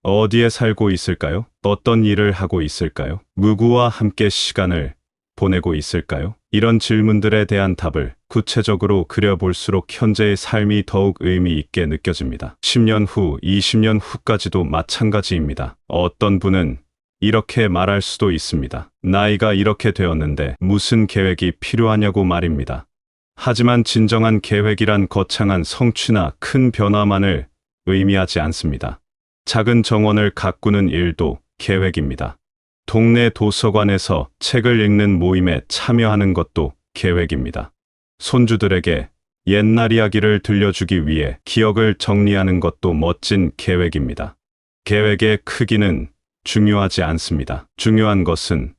어디에 살고 있을까요? 어떤 일을 하고 있을까요? 누구와 함께 시간을 보내고 있을까요? 이런 질문들에 대한 답을 구체적으로 그려볼수록 현재의 삶이 더욱 의미 있게 느껴집니다. 10년 후, 20년 후까지도 마찬가지입니다. 어떤 분은 이렇게 말할 수도 있습니다. 나이가 이렇게 되었는데 무슨 계획이 필요하냐고 말입니다. 하지만 진정한 계획이란 거창한 성취나 큰 변화만을 의미하지 않습니다. 작은 정원을 가꾸는 일도 계획입니다. 동네 도서관에서 책을 읽는 모임에 참여하는 것도 계획입니다. 손주들에게 옛날 이야기를 들려주기 위해 기억을 정리하는 것도 멋진 계획입니다. 계획의 크기는 중요하지 않습니다. 중요한 것은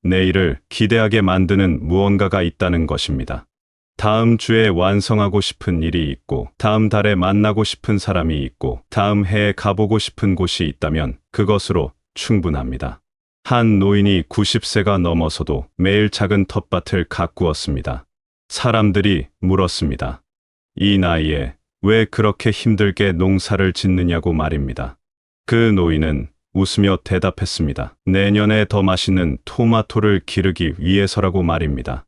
내일을 기대하게 만드는 무언가가 있다는 것입니다. 다음 주에 완성하고 싶은 일이 있고, 다음 달에 만나고 싶은 사람이 있고, 다음 해에 가보고 싶은 곳이 있다면 그것으로 충분합니다. 한 노인이 90세가 넘어서도 매일 작은 텃밭을 가꾸었습니다. 사람들이 물었습니다. 이 나이에 왜 그렇게 힘들게 농사를 짓느냐고 말입니다. 그 노인은 웃으며 대답했습니다. 내년에 더 맛있는 토마토를 기르기 위해서라고 말입니다.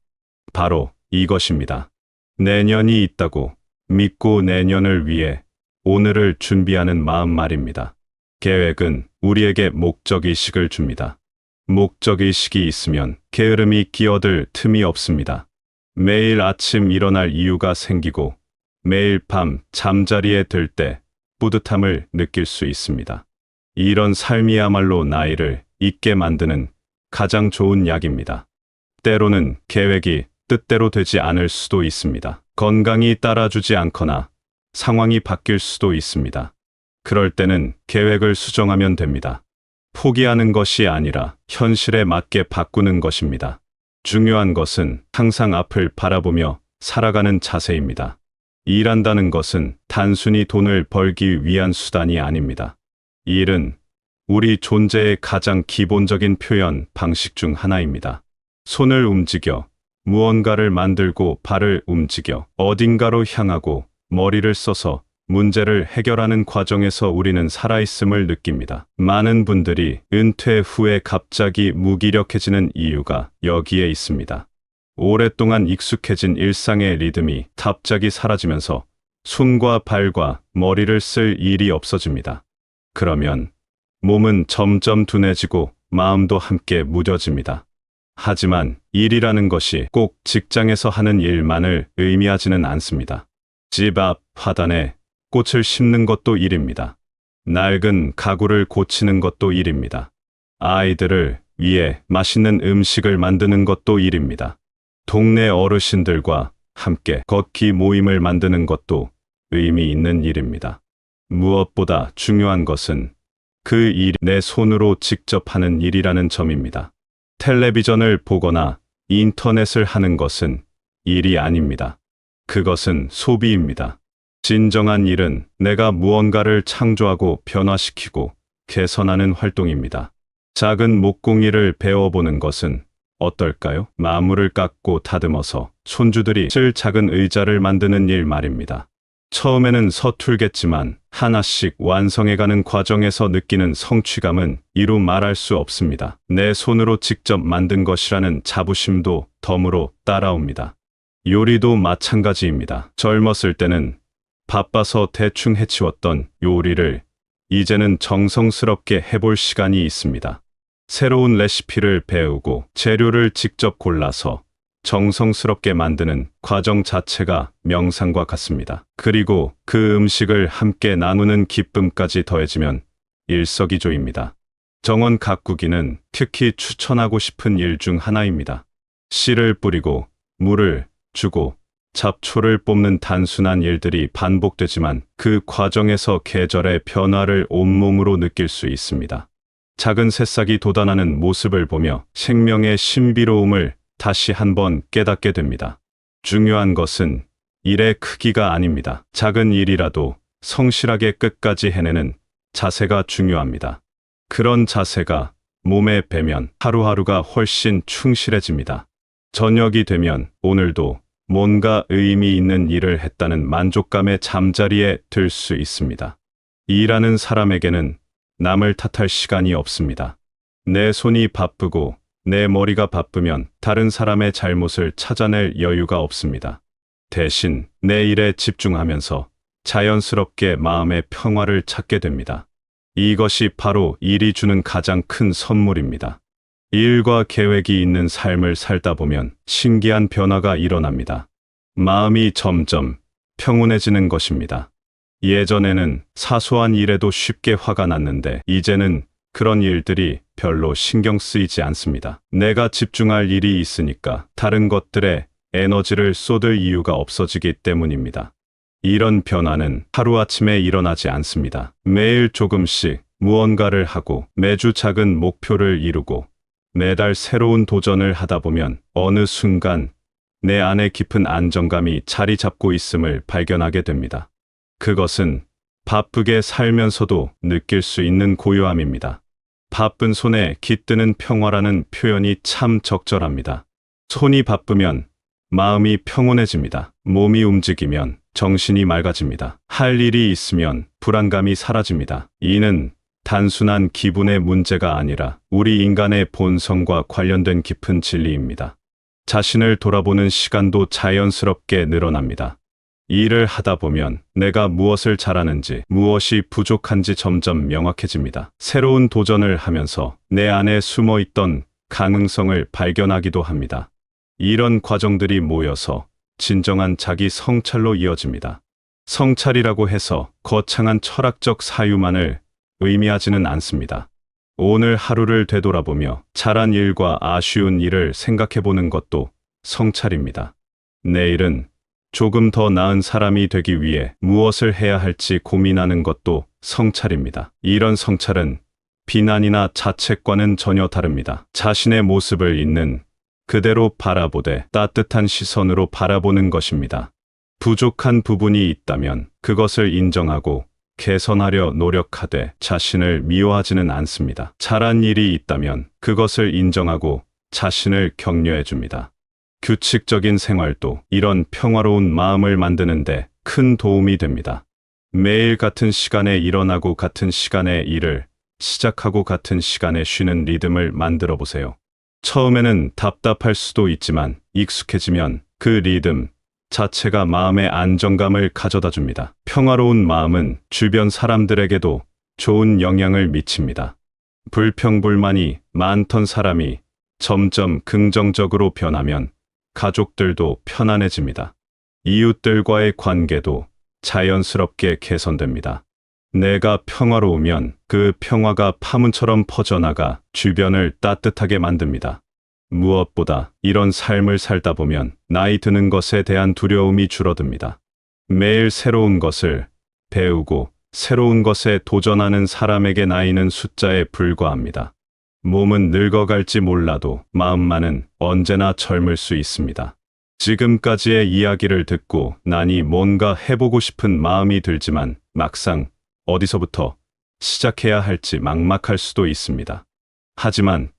바로 이것입니다. 내년이 있다고 믿고 내년을 위해 오늘을 준비하는 마음 말입니다. 계획은 우리에게 목적의식을 줍니다. 목적의식이 있으면 게으름이 끼어들 틈이 없습니다. 매일 아침 일어날 이유가 생기고 매일 밤 잠자리에 들 때 뿌듯함을 느낄 수 있습니다. 이런 삶이야말로 나이를 잊게 만드는 가장 좋은 약입니다. 때로는 계획이 뜻대로 되지 않을 수도 있습니다. 건강이 따라주지 않거나 상황이 바뀔 수도 있습니다. 그럴 때는 계획을 수정하면 됩니다. 포기하는 것이 아니라 현실에 맞게 바꾸는 것입니다. 중요한 것은 항상 앞을 바라보며 살아가는 자세입니다. 일한다는 것은 단순히 돈을 벌기 위한 수단이 아닙니다. 일은 우리 존재의 가장 기본적인 표현 방식 중 하나입니다. 손을 움직여 무언가를 만들고 발을 움직여 어딘가로 향하고 머리를 써서 문제를 해결하는 과정에서 우리는 살아있음을 느낍니다. 많은 분들이 은퇴 후에 갑자기 무기력해지는 이유가 여기에 있습니다. 오랫동안 익숙해진 일상의 리듬이 갑자기 사라지면서 손과 발과 머리를 쓸 일이 없어집니다. 그러면 몸은 점점 둔해지고 마음도 함께 무뎌집니다. 하지만 일이라는 것이 꼭 직장에서 하는 일만을 의미하지는 않습니다. 집 앞 화단에 꽃을 심는 것도 일입니다. 낡은 가구를 고치는 것도 일입니다. 아이들을 위해 맛있는 음식을 만드는 것도 일입니다. 동네 어르신들과 함께 걷기 모임을 만드는 것도 의미 있는 일입니다. 무엇보다 중요한 것은 그 일이 내 손으로 직접 하는 일이라는 점입니다. 텔레비전을 보거나 인터넷을 하는 것은 일이 아닙니다. 그것은 소비입니다. 진정한 일은 내가 무언가를 창조하고 변화시키고 개선하는 활동입니다. 작은 목공일을 배워보는 것은 어떨까요? 나무를 깎고 다듬어서 손주들이 쓸 작은 의자를 만드는 일 말입니다. 처음에는 서툴겠지만 하나씩 완성해가는 과정에서 느끼는 성취감은 이루 말할 수 없습니다. 내 손으로 직접 만든 것이라는 자부심도 덤으로 따라옵니다. 요리도 마찬가지입니다. 젊었을 때는 바빠서 대충 해치웠던 요리를 이제는 정성스럽게 해볼 시간이 있습니다. 새로운 레시피를 배우고 재료를 직접 골라서 정성스럽게 만드는 과정 자체가 명상과 같습니다. 그리고 그 음식을 함께 나누는 기쁨까지 더해지면 일석이조입니다. 정원 가꾸기는 특히 추천하고 싶은 일 중 하나입니다. 씨를 뿌리고 물을 주고 잡초를 뽑는 단순한 일들이 반복되지만 그 과정에서 계절의 변화를 온몸으로 느낄 수 있습니다. 작은 새싹이 돋아나는 모습을 보며 생명의 신비로움을 다시 한번 깨닫게 됩니다. 중요한 것은 일의 크기가 아닙니다. 작은 일이라도 성실하게 끝까지 해내는 자세가 중요합니다. 그런 자세가 몸에 배면 하루하루가 훨씬 충실해집니다. 저녁이 되면 오늘도 뭔가 의미 있는 일을 했다는 만족감에 잠자리에 들 수 있습니다. 일하는 사람에게는 남을 탓할 시간이 없습니다. 내 손이 바쁘고 내 머리가 바쁘면 다른 사람의 잘못을 찾아낼 여유가 없습니다. 대신 내 일에 집중하면서 자연스럽게 마음의 평화를 찾게 됩니다. 이것이 바로 일이 주는 가장 큰 선물입니다. 일과 계획이 있는 삶을 살다 보면 신기한 변화가 일어납니다. 마음이 점점 평온해지는 것입니다. 예전에는 사소한 일에도 쉽게 화가 났는데 이제는 그런 일들이 별로 신경 쓰이지 않습니다. 내가 집중할 일이 있으니까 다른 것들에 에너지를 쏟을 이유가 없어지기 때문입니다. 이런 변화는 하루아침에 일어나지 않습니다. 매일 조금씩 무언가를 하고 매주 작은 목표를 이루고 매달 새로운 도전을 하다 보면 어느 순간 내 안에 깊은 안정감이 자리 잡고 있음을 발견하게 됩니다. 그것은 바쁘게 살면서도 느낄 수 있는 고요함입니다. 바쁜 손에 깃드는 평화라는 표현이 참 적절합니다. 손이 바쁘면 마음이 평온해집니다. 몸이 움직이면 정신이 맑아집니다. 할 일이 있으면 불안감이 사라집니다. 이는 단순한 기분의 문제가 아니라 우리 인간의 본성과 관련된 깊은 진리입니다. 자신을 돌아보는 시간도 자연스럽게 늘어납니다. 일을 하다 보면 내가 무엇을 잘하는지, 무엇이 부족한지 점점 명확해집니다. 새로운 도전을 하면서 내 안에 숨어 있던 가능성을 발견하기도 합니다. 이런 과정들이 모여서 진정한 자기 성찰로 이어집니다. 성찰이라고 해서 거창한 철학적 사유만을 의미하지는 않습니다. 오늘 하루를 되돌아보며 잘한 일과 아쉬운 일을 생각해보는 것도 성찰입니다. 내일은 조금 더 나은 사람이 되기 위해 무엇을 해야 할지 고민하는 것도 성찰입니다. 이런 성찰은 비난이나 자책과는 전혀 다릅니다. 자신의 모습을 있는 그대로 바라보되 따뜻한 시선으로 바라보는 것입니다. 부족한 부분이 있다면 그것을 인정하고 개선하려 노력하되 자신을 미워하지는 않습니다. 잘한 일이 있다면 그것을 인정하고 자신을 격려해 줍니다. 규칙적인 생활도 이런 평화로운 마음을 만드는데 큰 도움이 됩니다. 매일 같은 시간에 일어나고 같은 시간에 일을 시작하고 같은 시간에 쉬는 리듬을 만들어 보세요. 처음에는 답답할 수도 있지만 익숙해지면 그 리듬 자체가 마음의 안정감을 가져다 줍니다. 평화로운 마음은 주변 사람들에게도 좋은 영향을 미칩니다. 불평불만이 많던 사람이 점점 긍정적으로 변하면 가족들도 편안해집니다. 이웃들과의 관계도 자연스럽게 개선됩니다. 내가 평화로우면 그 평화가 파문처럼 퍼져나가 주변을 따뜻하게 만듭니다. 무엇보다 이런 삶을 살다 보면 나이 드는 것에 대한 두려움이 줄어듭니다. 매일 새로운 것을 배우고 새로운 것에 도전하는 사람에게 나이는 숫자에 불과합니다. 몸은 늙어갈지 몰라도 마음만은 언제나 젊을 수 있습니다. 지금까지의 이야기를 듣고 나니 뭔가 해보고 싶은 마음이 들지만 막상 어디서부터 시작해야 할지 막막할 수도 있습니다. 하지만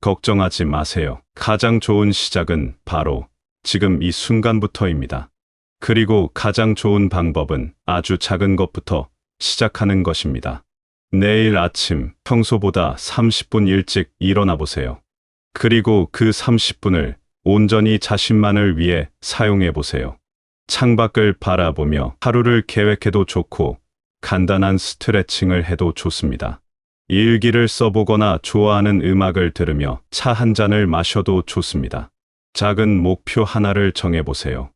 걱정하지 마세요. 가장 좋은 시작은 바로 지금 이 순간부터입니다. 그리고 가장 좋은 방법은 아주 작은 것부터 시작하는 것입니다. 내일 아침 평소보다 30분 일찍 일어나 보세요. 그리고 그 30분을 온전히 자신만을 위해 사용해 보세요. 창밖을 바라보며 하루를 계획해도 좋고 간단한 스트레칭을 해도 좋습니다. 일기를 써보거나 좋아하는 음악을 들으며 차 한 잔을 마셔도 좋습니다. 작은 목표 하나를 정해보세요.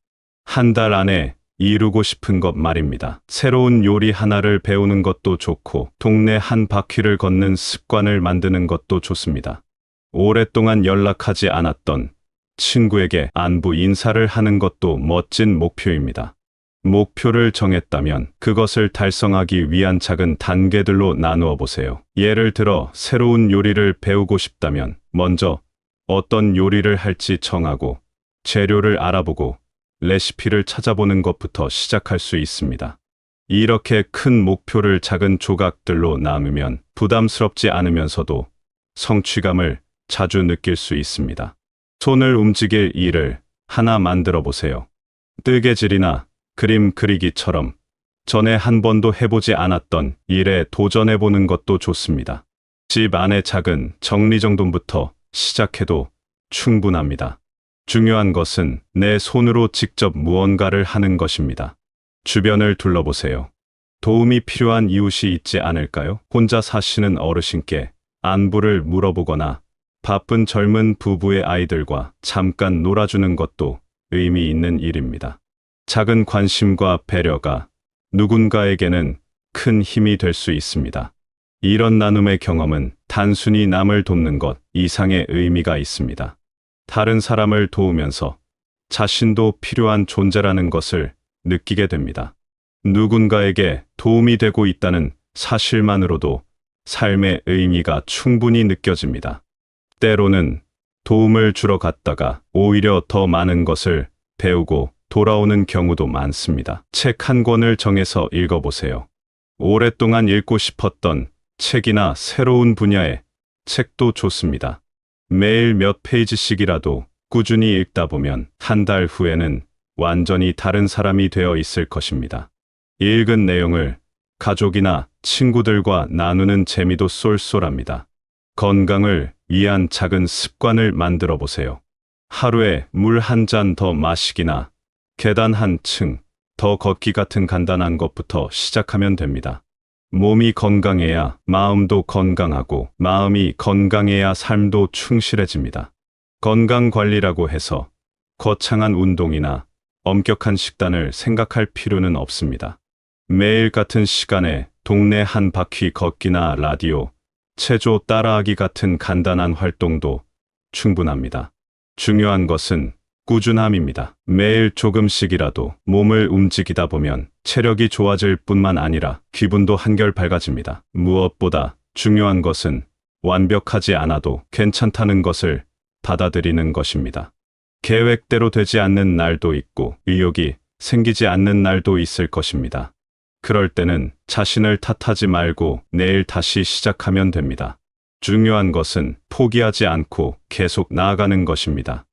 한 달 안에 이루고 싶은 것 말입니다. 새로운 요리 하나를 배우는 것도 좋고 동네 한 바퀴를 걷는 습관을 만드는 것도 좋습니다. 오랫동안 연락하지 않았던 친구에게 안부 인사를 하는 것도 멋진 목표입니다. 목표를 정했다면 그것을 달성하기 위한 작은 단계들로 나누어 보세요. 예를 들어 새로운 요리를 배우고 싶다면 먼저 어떤 요리를 할지 정하고 재료를 알아보고 레시피를 찾아보는 것부터 시작할 수 있습니다. 이렇게 큰 목표를 작은 조각들로 나누면 부담스럽지 않으면서도 성취감을 자주 느낄 수 있습니다. 손을 움직일 일을 하나 만들어 보세요. 뜨개질이나 그림 그리기처럼 전에 한 번도 해보지 않았던 일에 도전해 보는 것도 좋습니다. 집 안의 작은 정리정돈부터 시작해도 충분합니다. 중요한 것은 내 손으로 직접 무언가를 하는 것입니다. 주변을 둘러보세요. 도움이 필요한 이웃이 있지 않을까요? 혼자 사시는 어르신께 안부를 물어보거나 바쁜 젊은 부부의 아이들과 잠깐 놀아주는 것도 의미 있는 일입니다. 작은 관심과 배려가 누군가에게는 큰 힘이 될 수 있습니다. 이런 나눔의 경험은 단순히 남을 돕는 것 이상의 의미가 있습니다. 다른 사람을 도우면서 자신도 필요한 존재라는 것을 느끼게 됩니다. 누군가에게 도움이 되고 있다는 사실만으로도 삶의 의미가 충분히 느껴집니다. 때로는 도움을 주러 갔다가 오히려 더 많은 것을 배우고 돌아오는 경우도 많습니다. 책 한 권을 정해서 읽어보세요. 오랫동안 읽고 싶었던 책이나 새로운 분야의 책도 좋습니다. 매일 몇 페이지씩이라도 꾸준히 읽다 보면 한 달 후에는 완전히 다른 사람이 되어 있을 것입니다. 읽은 내용을 가족이나 친구들과 나누는 재미도 쏠쏠합니다. 건강을 위한 작은 습관을 만들어 보세요. 하루에 물 한 잔 더 마시기나 계단 한 층 더 걷기 같은 간단한 것부터 시작하면 됩니다. 몸이 건강해야 마음도 건강하고 마음이 건강해야 삶도 충실해집니다. 건강 관리라고 해서 거창한 운동이나 엄격한 식단을 생각할 필요는 없습니다. 매일 같은 시간에 동네 한 바퀴 걷기나 라디오, 체조 따라하기 같은 간단한 활동도 충분합니다. 중요한 것은 꾸준함입니다. 매일 조금씩이라도 몸을 움직이다 보면 체력이 좋아질 뿐만 아니라 기분도 한결 밝아집니다. 무엇보다 중요한 것은 완벽하지 않아도 괜찮다는 것을 받아들이는 것입니다. 계획대로 되지 않는 날도 있고 의욕이 생기지 않는 날도 있을 것입니다. 그럴 때는 자신을 탓하지 말고 내일 다시 시작하면 됩니다. 중요한 것은 포기하지 않고 계속 나아가는 것입니다.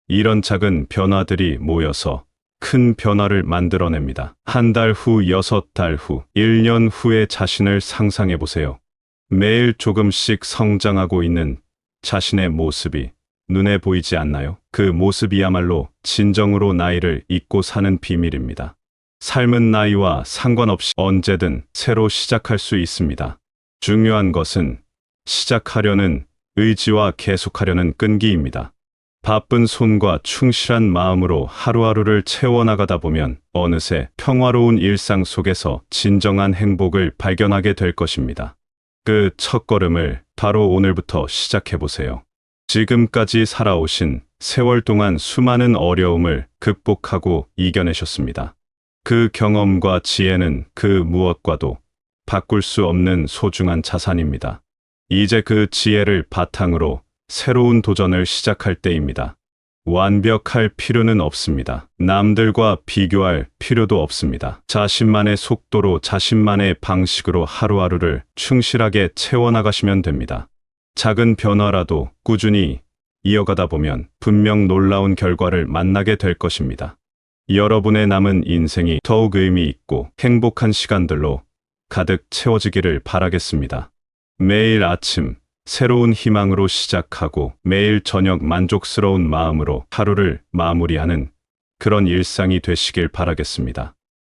이런 작은 변화들이 모여서 큰 변화를 만들어냅니다. 한 달 후, 6달 후, 1년 후의 자신을 상상해 보세요. 매일 조금씩 성장하고 있는 자신의 모습이 눈에 보이지 않나요? 그 모습이야말로 진정으로 나이를 잊고 사는 비밀입니다. 삶은 나이와 상관없이 언제든 새로 시작할 수 있습니다. 중요한 것은 시작하려는 의지와 계속하려는 끈기입니다. 바쁜 손과 충실한 마음으로 하루하루를 채워나가다 보면 어느새 평화로운 일상 속에서 진정한 행복을 발견하게 될 것입니다. 그 첫걸음을 바로 오늘부터 시작해보세요. 지금까지 살아오신 세월 동안 수많은 어려움을 극복하고 이겨내셨습니다. 그 경험과 지혜는 그 무엇과도 바꿀 수 없는 소중한 자산입니다. 이제 그 지혜를 바탕으로 새로운 도전을 시작할 때입니다. 완벽할 필요는 없습니다. 남들과 비교할 필요도 없습니다. 자신만의 속도로 자신만의 방식으로 하루하루를 충실하게 채워나가시면 됩니다. 작은 변화라도 꾸준히 이어가다 보면 분명 놀라운 결과를 만나게 될 것입니다. 여러분의 남은 인생이 더욱 의미 있고 행복한 시간들로 가득 채워지기를 바라겠습니다. 매일 아침 새로운 희망으로 시작하고 매일 저녁 만족스러운 마음으로 하루를 마무리하는 그런 일상이 되시길 바라겠습니다.